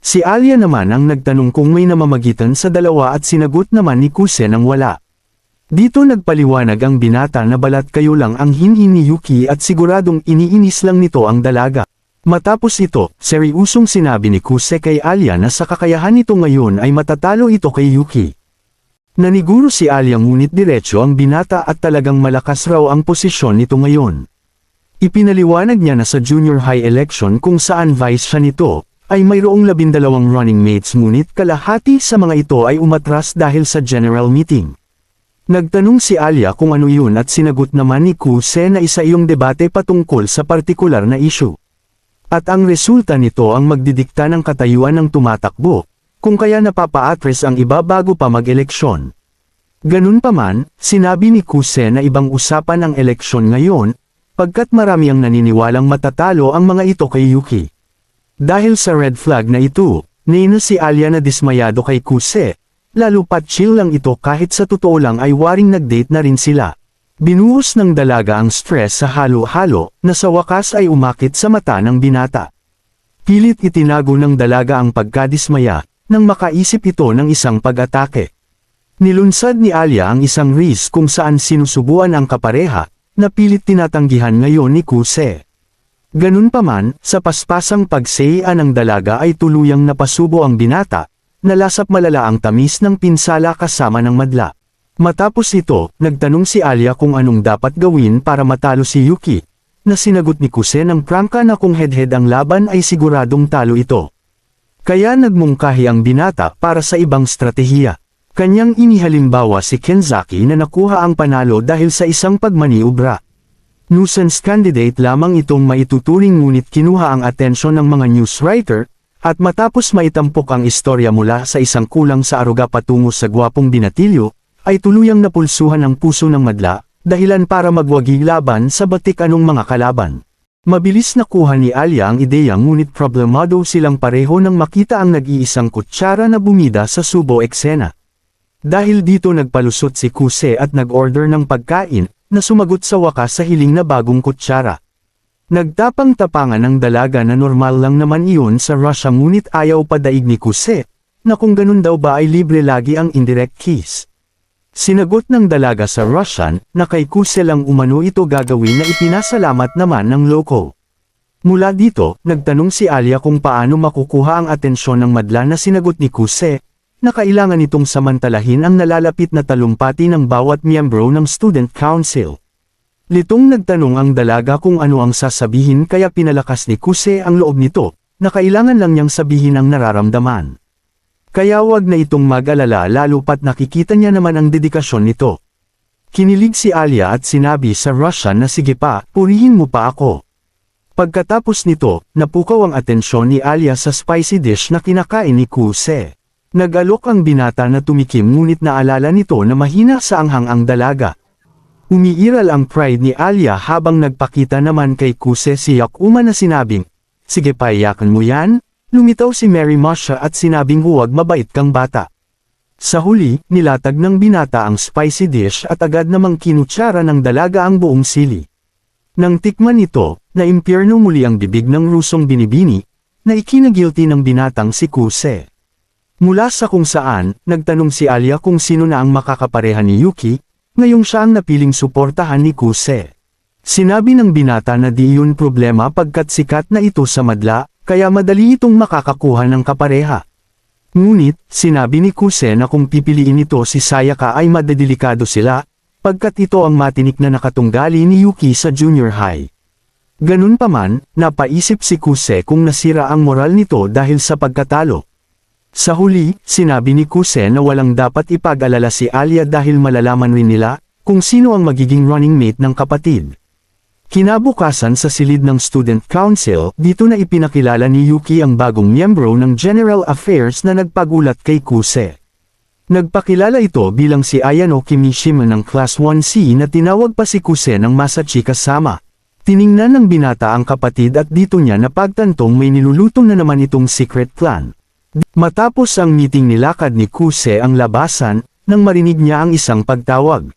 Si Alia naman ang nagtanong kung may namamagitan sa dalawa at sinagot naman ni Kuse ng wala. Dito nagpaliwanag ang binata na balat kayo lang ang hinhin ni Yuki at siguradong iniinis lang nito ang dalaga. Matapos ito, seryusong sinabi ni Kuse kay Alia na sa kakayahan nito ngayon ay matatalo ito kay Yuki. Naniguro si Alia ngunit diretso ang binata at talagang malakas raw ang posisyon nito ngayon. Ipinaliwanag niya na sa junior high election kung saan vice siya nito, ay mayroong 12 running mates ngunit kalahati sa mga ito ay umatras dahil sa general meeting. Nagtanong si Alia kung ano yun at sinagot naman ni Kuse na isa iyong debate patungkol sa partikular na issue. At ang resulta nito ang magdidikta ng katayuan ng tumatakbo, kung kaya napapa-address ang iba bago pa mag-eleksyon. Ganun pa man, sinabi ni Kuse na ibang usapan ang eleksyon ngayon, pagkat marami ang naniniwalang matatalo ang mga ito kay Yuki. Dahil sa red flag na ito, nina si Alia na dismayado kay Kuse, lalo pat chill lang ito kahit sa totoo lang ay waring nag-date na rin sila. Binuhos ng dalaga ang stress sa halo-halo, na sa wakas ay umakit sa mata ng binata. Pilit itinago ng dalaga ang pagkadismaya, nang makaisip ito ng isang pag-atake. Nilunsad ni Alia ang isang risk kung saan sinusubuan ang kapareha, na pilit tinatanggihan ngayon ni Kuse. Ganun pa man, sa paspasang pagsayian ng dalaga ay tuluyang napasubo ang binata, nalasap malala ang tamis ng pinsala kasama ng madla. Matapos ito, nagtanong si Alia kung anong dapat gawin para matalo si Yuki, na sinagot ni Kuse ng prangka na kung head-head ang laban ay siguradong talo ito. Kaya nagmungkahi ang binata para sa ibang stratehiya. Kanyang inihalimbawa si Kenzaki na nakuha ang panalo dahil sa isang pagmaniobra. Nuisance candidate lamang itong maituturing ngunit kinuha ang atensyon ng mga news writer, At matapos maitampok ang istorya mula sa isang kulang sa aruga patungo sa gwapong binatilyo, ay tuluyang napulsuhan ang puso ng madla, dahilan para magwagi laban sa batik anong mga kalaban. Mabilis nakuha ni Alia ang ideya ngunit problemado silang pareho nang makita ang nag-iisang kutsara na bumida sa subo eksena. Dahil dito nagpalusot si Kuse at nag-order ng pagkain, na sumagot sa wakas sa hiling na bagong kutsara. Nagtapang-tapangan ng dalaga na normal lang naman iyon sa Russia ngunit ayaw padaig ni Kuse, na kung ganun daw ba ay libre lagi ang indirect kiss. Sinagot ng dalaga sa Russian, na kay Kuse lang umano ito gagawin na ipinasalamat naman ng loko. Mula dito, nagtanong si Alia kung paano makukuha ang atensyon ng madla na sinagot ni Kuse, na kailangan itong samantalahin ang nalalapit na talumpati ng bawat miyembro ng student council. Litong nagtanong ang dalaga kung ano ang sasabihin kaya pinalakas ni Kuse ang loob nito, na kailangan lang niyang sabihin ang nararamdaman. Kaya wag na itong mag-alala lalo pat nakikita niya naman ang dedikasyon nito. Kinilig si Alia at sinabi sa Russian na sige pa, purihin mo pa ako. Pagkatapos nito, napukaw ang atensyon ni Alia sa spicy dish na kinakain ni Kuse. Nag-alok ang binata na tumikim ngunit naalala nito na mahina sa anghang ang dalaga. Umiiral ang pride ni Alia habang nagpakita naman kay Kuse si Yakuma na sinabing, sige pa iyakan mo yan? Lumitaw si Mary Masha at sinabing huwag mabait kang bata. Sa huli, nilatag ng binata ang spicy dish at agad namang kinutsara ng dalaga ang buong sili. Nang tikman ito, naimpyerno muli ang bibig ng rusong binibini, na ikinagilty ng binatang si Kuse. Mula sa kung saan, nagtanong si Alia kung sino na ang makakapareha ni Yuki, ngayong siya ang napiling suportahan ni Kuse. Sinabi ng binata na di yun problema pagkat sikat na ito sa madla, kaya madali itong makakakuha ng kapareha. Ngunit, sinabi ni Kuse na kung pipiliin ito si Sayaka ay madadelikado sila, pagkat ito ang matinik na nakatunggali ni Yuki sa junior high. Ganun pa man, napaisip si Kuse kung nasira ang moral nito dahil sa pagkatalo. Sa huli, sinabi ni Kuse na walang dapat ipag-alala si Alia dahil malalaman rin nila kung sino ang magiging running mate ng kapatid. Kinabukasan sa silid ng student council, dito na ipinakilala ni Yuki ang bagong miyembro ng General Affairs na nagpagulat kay Kuse. Nagpakilala ito bilang si Ayano Kimishima ng Class 1C na tinawag pa si Kuse ng Masachi kasama. Tiningnan ng binata ang kapatid at dito niya napagtantong may nilulutong na naman itong secret plan. Matapos ang meeting nilakad ni Kuse ang labasan, nang marinig niya ang isang pagtawag.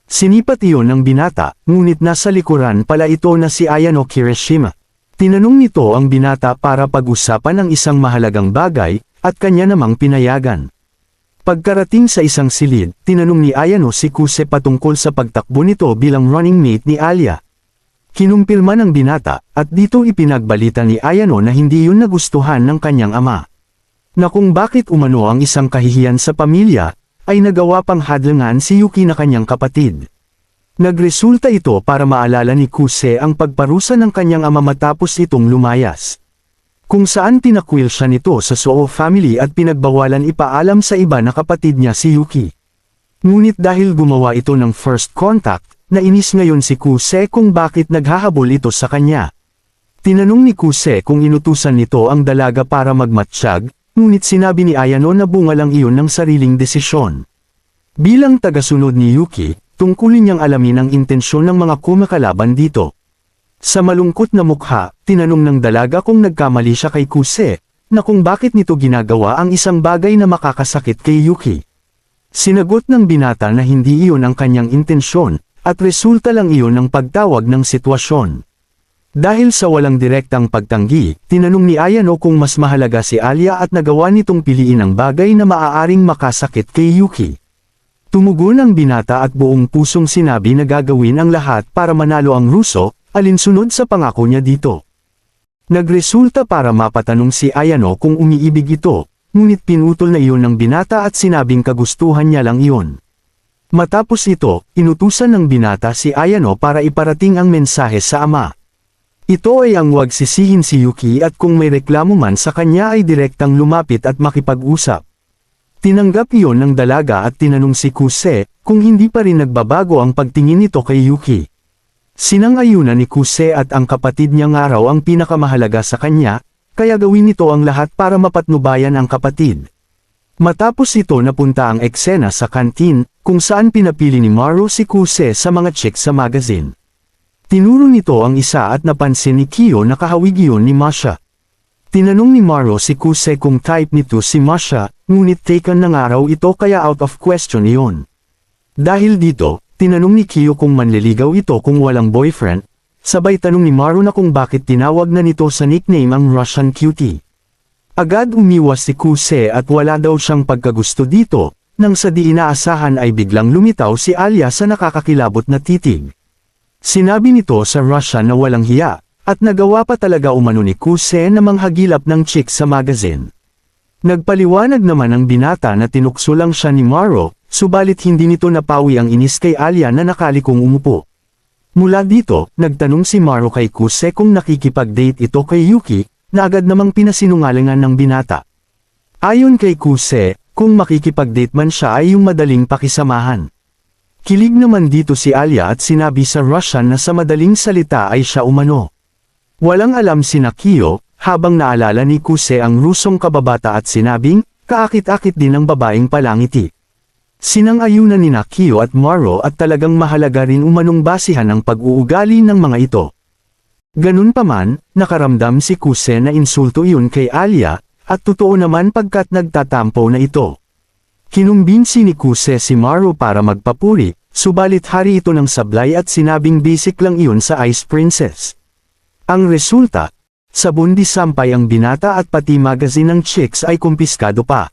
Sinipat iyon ng binata, ngunit nasa likuran pala ito na si Ayano Kirishima. Tinanong nito ang binata para pag-usapan ang isang mahalagang bagay, at kanya namang pinayagan. Pagkarating sa isang silid, tinanong ni Ayano si Kuse patungkol sa pagtakbo nito bilang running mate ni Alia. Kinumpirma ng binata, at dito ipinagbalita ni Ayano na hindi yun nagustuhan ng kanyang ama. Na kung bakit umano ang isang kahihiyan sa pamilya, ay nagawa pang hadlangan si Yuki na kanyang kapatid. Nagresulta ito para maalala ni Kuse ang pagparusa ng kanyang ama matapos itong lumayas. Kung saan tinakwil siya nito sa Soo family at pinagbawalan ipaalam sa iba na kapatid niya si Yuki. Ngunit dahil gumawa ito ng first contact, nainis ngayon si Kuse kung bakit naghahabol ito sa kanya. Tinanong ni Kuse kung inutusan nito ang dalaga para magmatsyag, ngunit sinabi ni Ayano na bunga lang iyon ng sariling desisyon. Bilang tagasunod ni Yuki, tungkulin niyang alamin ang intensyon ng mga kumakalaban dito. Sa malungkot na mukha, tinanong ng dalaga kung nagkamali siya kay Kuse, na kung bakit nito ginagawa ang isang bagay na makakasakit kay Yuki. Sinagot ng binata na hindi iyon ang kanyang intensyon, at resulta lang iyon ng pagtawag ng sitwasyon. Dahil sa walang direktang pagtanggi, tinanong ni Ayano kung mas mahalaga si Alia at nagawa nitong piliin ang bagay na maaaring makasakit kay Yuki. Tumugon ang binata at buong pusong sinabi na gagawin ang lahat para manalo ang Ruso, alinsunod sa pangako niya dito. Nagresulta para mapatanong si Ayano kung umiibig ito, ngunit pinutol na iyon ng binata at sinabing kagustuhan niya lang iyon. Matapos ito, inutusan ng binata si Ayano para iparating ang mensahe sa ama. Ito ay ang huwag sisihin si Yuki at kung may reklamo man sa kanya ay direktang lumapit at makipag-usap. Tinanggap iyon ng dalaga at tinanong si Kuse kung hindi pa rin nagbabago ang pagtingin nito kay Yuki. Sinang-ayunan ni Kuse at ang kapatid niyang araw ang pinakamahalaga sa kanya, kaya gawin nito ang lahat para mapatnubayan ang kapatid. Matapos ito napunta ang eksena sa kantin, kung saan pinapili ni Maru si Kuse sa mga chicks sa magazine. Tinuro nito ang isa at napansin ni Kyo na kahawig yun ni Masha. Tinanong ni Maru si Kuse kung type nito si Masha, ngunit taken ng araw ito kaya out of question iyon. Dahil dito, tinanong ni Kyo kung manliligaw ito kung walang boyfriend, sabay tanong ni Maru na kung bakit tinawag na nito sa nickname ang Russian cutie. Agad umiwas si Kuse at wala daw siyang pagkagusto dito, nang sa di inaasahan ay biglang lumitaw si Alia sa nakakakilabot na titig. Sinabi nito sa Russian na walang hiya, at nagawa pa talaga umano ni Kuse na manghagilap ng chick sa magazine. Nagpaliwanag naman ang binata na tinukso lang siya ni Maru, subalit hindi nito napawi ang inis kay Alia na nakalikong umupo. Mula dito, nagtanong si Maru kay Kuse kung nakikipag-date ito kay Yuki, na agad namang pinasinungalingan ng binata. Ayon kay Kuse, kung makikipag-date man siya ay yung madaling pakisamahan. Kilig naman dito si Alia at sinabi sa Russian na sa madaling salita ay siya umano. Walang alam si Kyo, habang naalala ni Kuse ang Rusong kababata at sinabing, kaakit-akit din ang babaeng palangiti. Sinang-ayunan ni Kyo at Maru at talagang mahalaga rin umanong basihan ang pag-uugali ng mga ito. Ganun pa man, nakaramdam si Kuse na insulto iyon kay Alia, at totoo naman pagkat nagtatampo na ito. Kinumbinsi ni Kuse si Maru para magpapuri, subalit hari ito ng sablay at sinabing basic lang iyon sa Ice Princess. Ang resulta, sa bundi sampay ang binata at pati magazine ng chicks ay kumpiskado pa.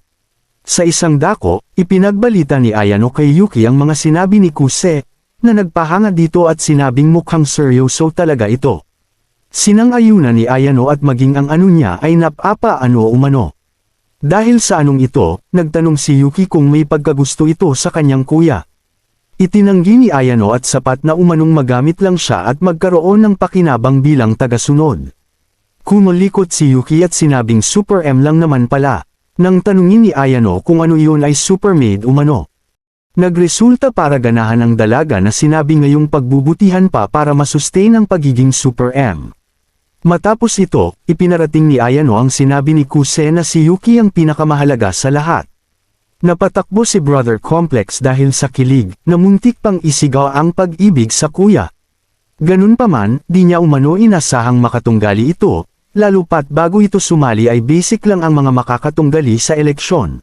Sa isang dako, ipinagbalita ni Ayano kay Yuki ang mga sinabi ni Kuse, na nagpahanga dito at sinabing mukhang seryoso talaga ito. Sinang-ayunan ni Ayano at maging ang ano niya ay napapa-ano umano. Dahil sa anong ito, nagtanong si Yuki kung may pagkagusto ito sa kanyang kuya. Itinanggi ni Ayano at sapat na umanong magamit lang siya at magkaroon ng pakinabang bilang tagasunod. Kumulikot si Yuki at sinabing Super M lang naman pala. Nang tanungin ni Ayano kung ano iyon ay super maid umano. Nagresulta para ganahan ang dalaga na sinabi ngayong pagbubutihan pa para masustain ang pagiging Super M. Matapos ito, ipinarating ni Ayano ang sinabi ni Kuse na si Yuki ang pinakamahalaga sa lahat. Napatakbo si Brother Complex dahil sa kilig, na muntik pang isigaw ang pag-ibig sa kuya. Ganun pa man, di niya umano inasahang makatunggali ito, lalo pat bago ito sumali ay basic lang ang mga makakatunggali sa eleksyon.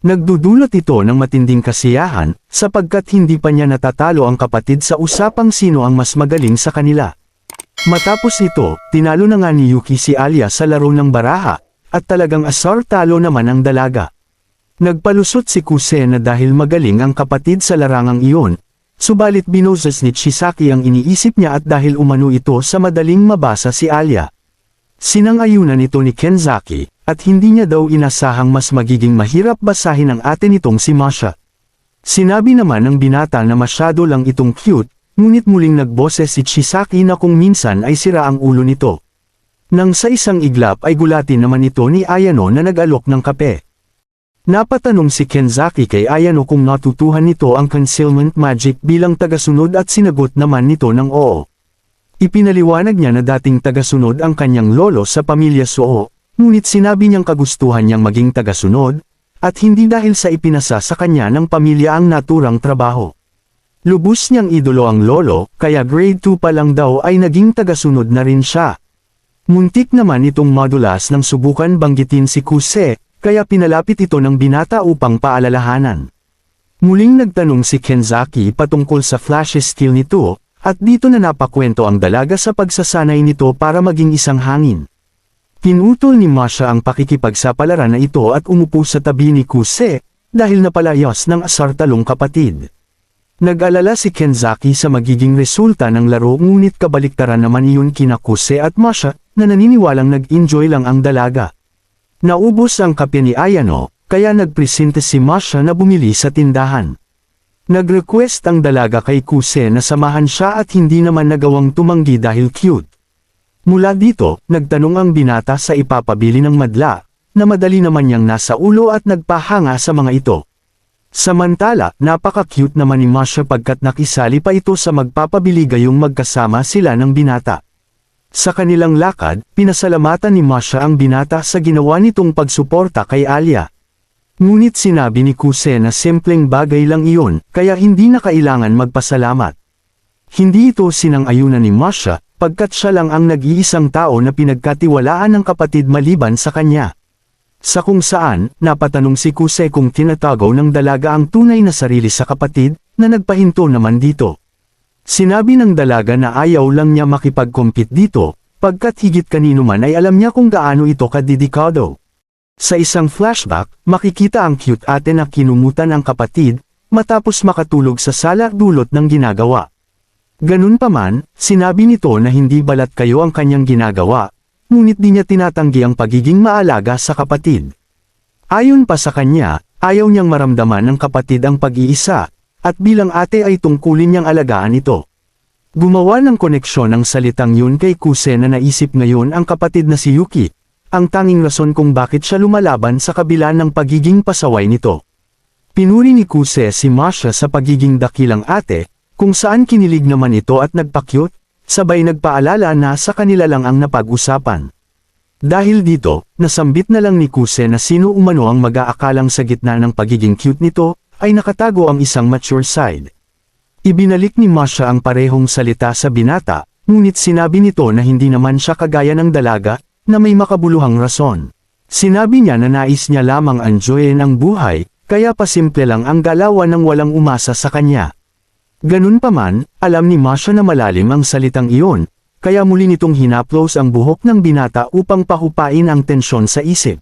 Nagdudulot ito ng matinding kasiyahan, sapagkat hindi pa niya natatalo ang kapatid sa usapang sino ang mas magaling sa kanila. Matapos ito, tinalo na nga ni Yuki si Alia sa laro ng baraha, at talagang asar talo naman ang dalaga. Nagpalusot si Kuse na dahil magaling ang kapatid sa larangang iyon, subalit binoses ni Chisaki ang iniisip niya at dahil umano ito sa madaling mabasa si Alia. Sinang-ayunan ito ni Kenzaki, at hindi niya daw inasahang mas magiging mahirap basahin ang ate nitong si Masha. Sinabi naman ng binata na masyado lang itong cute, ngunit muling nagboses si Chisaki na kung minsan ay sira ang ulo nito. Nang sa isang iglap ay gulatin naman ito ni Ayano na nag-alok ng kape. Napatanong si Kenzaki kay Ayano kung natutuhan nito ang concealment magic bilang tagasunod at sinagot naman nito ng oo. Ipinaliwanag niya na dating tagasunod ang kanyang lolo sa pamilya Suo, ngunit sinabi niyang kagustuhan niyang maging tagasunod, at hindi dahil sa ipinasa sa kanya ng pamilya ang naturang trabaho. Lubos niyang idolo ang lolo, kaya grade 2 pa lang daw ay naging tagasunod na rin siya. Muntik naman itong madulas nang subukan banggitin si Kuse, kaya pinalapit ito ng binata upang paalalahanan. Muling nagtanong si Kenzaki patungkol sa flash skill nito, at dito na napakwento ang dalaga sa pagsasanay nito para maging isang hangin. Pinutol ni Masha ang pakikipagsapalaran na ito at umupo sa tabi ni Kuse, dahil napalayas ng asartalong kapatid. Nag-alala si Kenzaki sa magiging resulta ng laro ngunit kabaliktaran naman iyon kina Kuse at Masha, na naniniwalang nag-enjoy lang ang dalaga. Naubos ang kape ni Ayano, kaya nagpresente si Masha na bumili sa tindahan. Nag-request ang dalaga kay Kuse na samahan siya at hindi naman nagawang tumanggi dahil cute. Mula dito, nagtanong ang binata sa ipapabili ng madla, na madali naman niyang nasa ulo at nagpahanga sa mga ito. Samantala, napaka-cute naman ni Masha pagkat nakisali pa ito sa magpapabili gayong magkasama sila ng binata. Sa kanilang lakad, pinasalamatan ni Masha ang binata sa ginawa nitong pagsuporta kay Alia. Ngunit sinabi ni Kuse na simpleng bagay lang iyon, kaya hindi na kailangan magpasalamat. Hindi ito sinang-ayunan ni Masha, pagkat siya lang ang nag-iisang tao na pinagkatiwalaan ng kapatid maliban sa kanya. Sa kung saan, napatanong si Kuse kung tinatagaw ng dalaga ang tunay na sarili sa kapatid, na nagpahinto naman dito. Sinabi ng dalaga na ayaw lang niya makipag-compete dito, pagkat higit kanino man ay alam niya kung gaano ito kadedikado. Sa isang flashback, makikita ang cute ate na kinumutan ang kapatid, matapos makatulog sa sala dulot ng ginagawa. Ganun pa man, sinabi nito na hindi balat kayo ang kanyang ginagawa, ngunit di niya tinatanggi ang pagiging maalaga sa kapatid. Ayon pa sa kanya, ayaw niyang maramdaman ng kapatid ang pag-iisa, at bilang ate ay tungkulin niyang alagaan ito. Gumawa ng koneksyon ang salitang yun kay Kuse na naisip ngayon ang kapatid na si Yuki, ang tanging rason kung bakit siya lumalaban sa kabila ng pagiging pasaway nito. Pinuri ni Kuse si Masha sa pagiging dakilang ate, kung saan kinilig naman ito at nagpakyut, sabay nagpaalala na sa kanila lang ang napag-usapan. Dahil dito, nasambit na lang ni Kuse na sino umano ang mag-aakalang sa gitna ng pagiging cute nito, ay nakatago ang isang mature side. Ibinalik ni Masha ang parehong salita sa binata, ngunit sinabi nito na hindi naman siya kagaya ng dalaga, na may makabuluhang rason. Sinabi niya na nais niya lamang enjoyin ang buhay, kaya pasimple lang ang galawan ng walang umasa sa kanya. Ganun pa man, alam ni Masha na malalim ang salitang iyon, kaya muli nitong hinaplos ang buhok ng binata upang pahupain ang tensyon sa isip.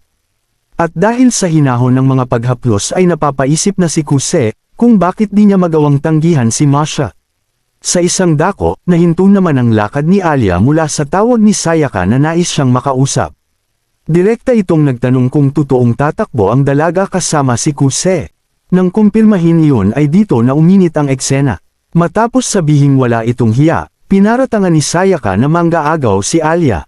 At dahil sa hinahon ng mga paghaplos ay napapaisip na si Kuse, kung bakit di niya magawang tanggihan si Masha. Sa isang dako, nahinto naman ang lakad ni Alia mula sa tawag ni Sayaka na nais siyang makausap. Direkta itong nagtanong kung totoong tatakbo ang dalaga kasama si Kuse. Nang kumpirmahin iyon ay dito na uminit ang eksena. Matapos sabihing wala itong hiya, pinaratangan ni Sayaka na manggaagaw si Alia.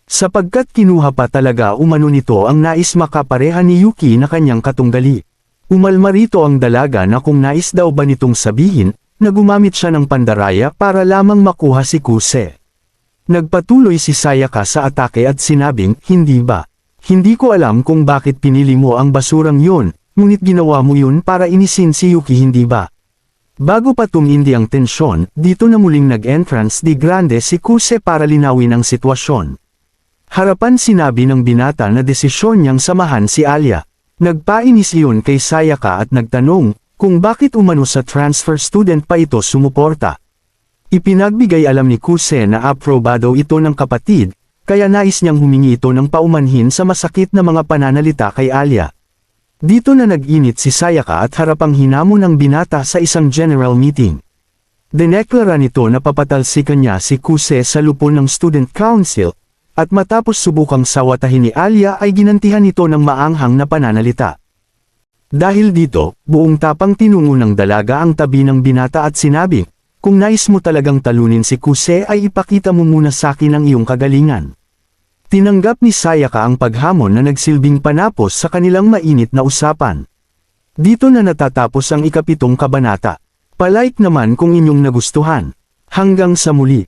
Sapagkat kinuha pa talaga umano nito ang nais makapareha ni Yuki na kanyang katunggali. Umalma rito ang dalaga na kung nais daw ba nitong sabihin, na gumamit siya ng pandaraya para lamang makuha si Kuse. Nagpatuloy si Sayaka sa atake at sinabing, hindi ba? Hindi ko alam kung bakit pinili mo ang basurang yun, ngunit ginawa mo yun para inisin si Yuki hindi ba? Bago pa tumindi ang tensyon, dito na muling nag-entrance di Grande si Kuse para linawin ang sitwasyon. Harapan sinabi ng binata na desisyon niyang samahan si Alia. Nagpainis iyon kay Sayaka at nagtanong, kung bakit umano sa transfer student pa ito sumuporta. Ipinagbigay alam ni Kuse na aprobado ito ng kapatid, kaya nais niyang humingi ito ng paumanhin sa masakit na mga pananalita kay Alia. Dito na nag-init si Sayaka at harapang hinamon ng binata sa isang general meeting. Dineklara nito na papatalsikan niya si Kuse sa lupon ng student council, at matapos subukang sawatahin ni Alia ay ginantihan ito ng maanghang na pananalita. Dahil dito, buong tapang tinungo ng dalaga ang tabi ng binata at sinabi, kung nais mo talagang talunin si Kuse ay ipakita mo muna sa akin ang iyong kagalingan. Tinanggap ni Sayaka ang paghamon na nagsilbing panapos sa kanilang mainit na usapan. Dito na natatapos ang ikapitong kabanata. Palike naman kung inyong nagustuhan. Hanggang sa muli.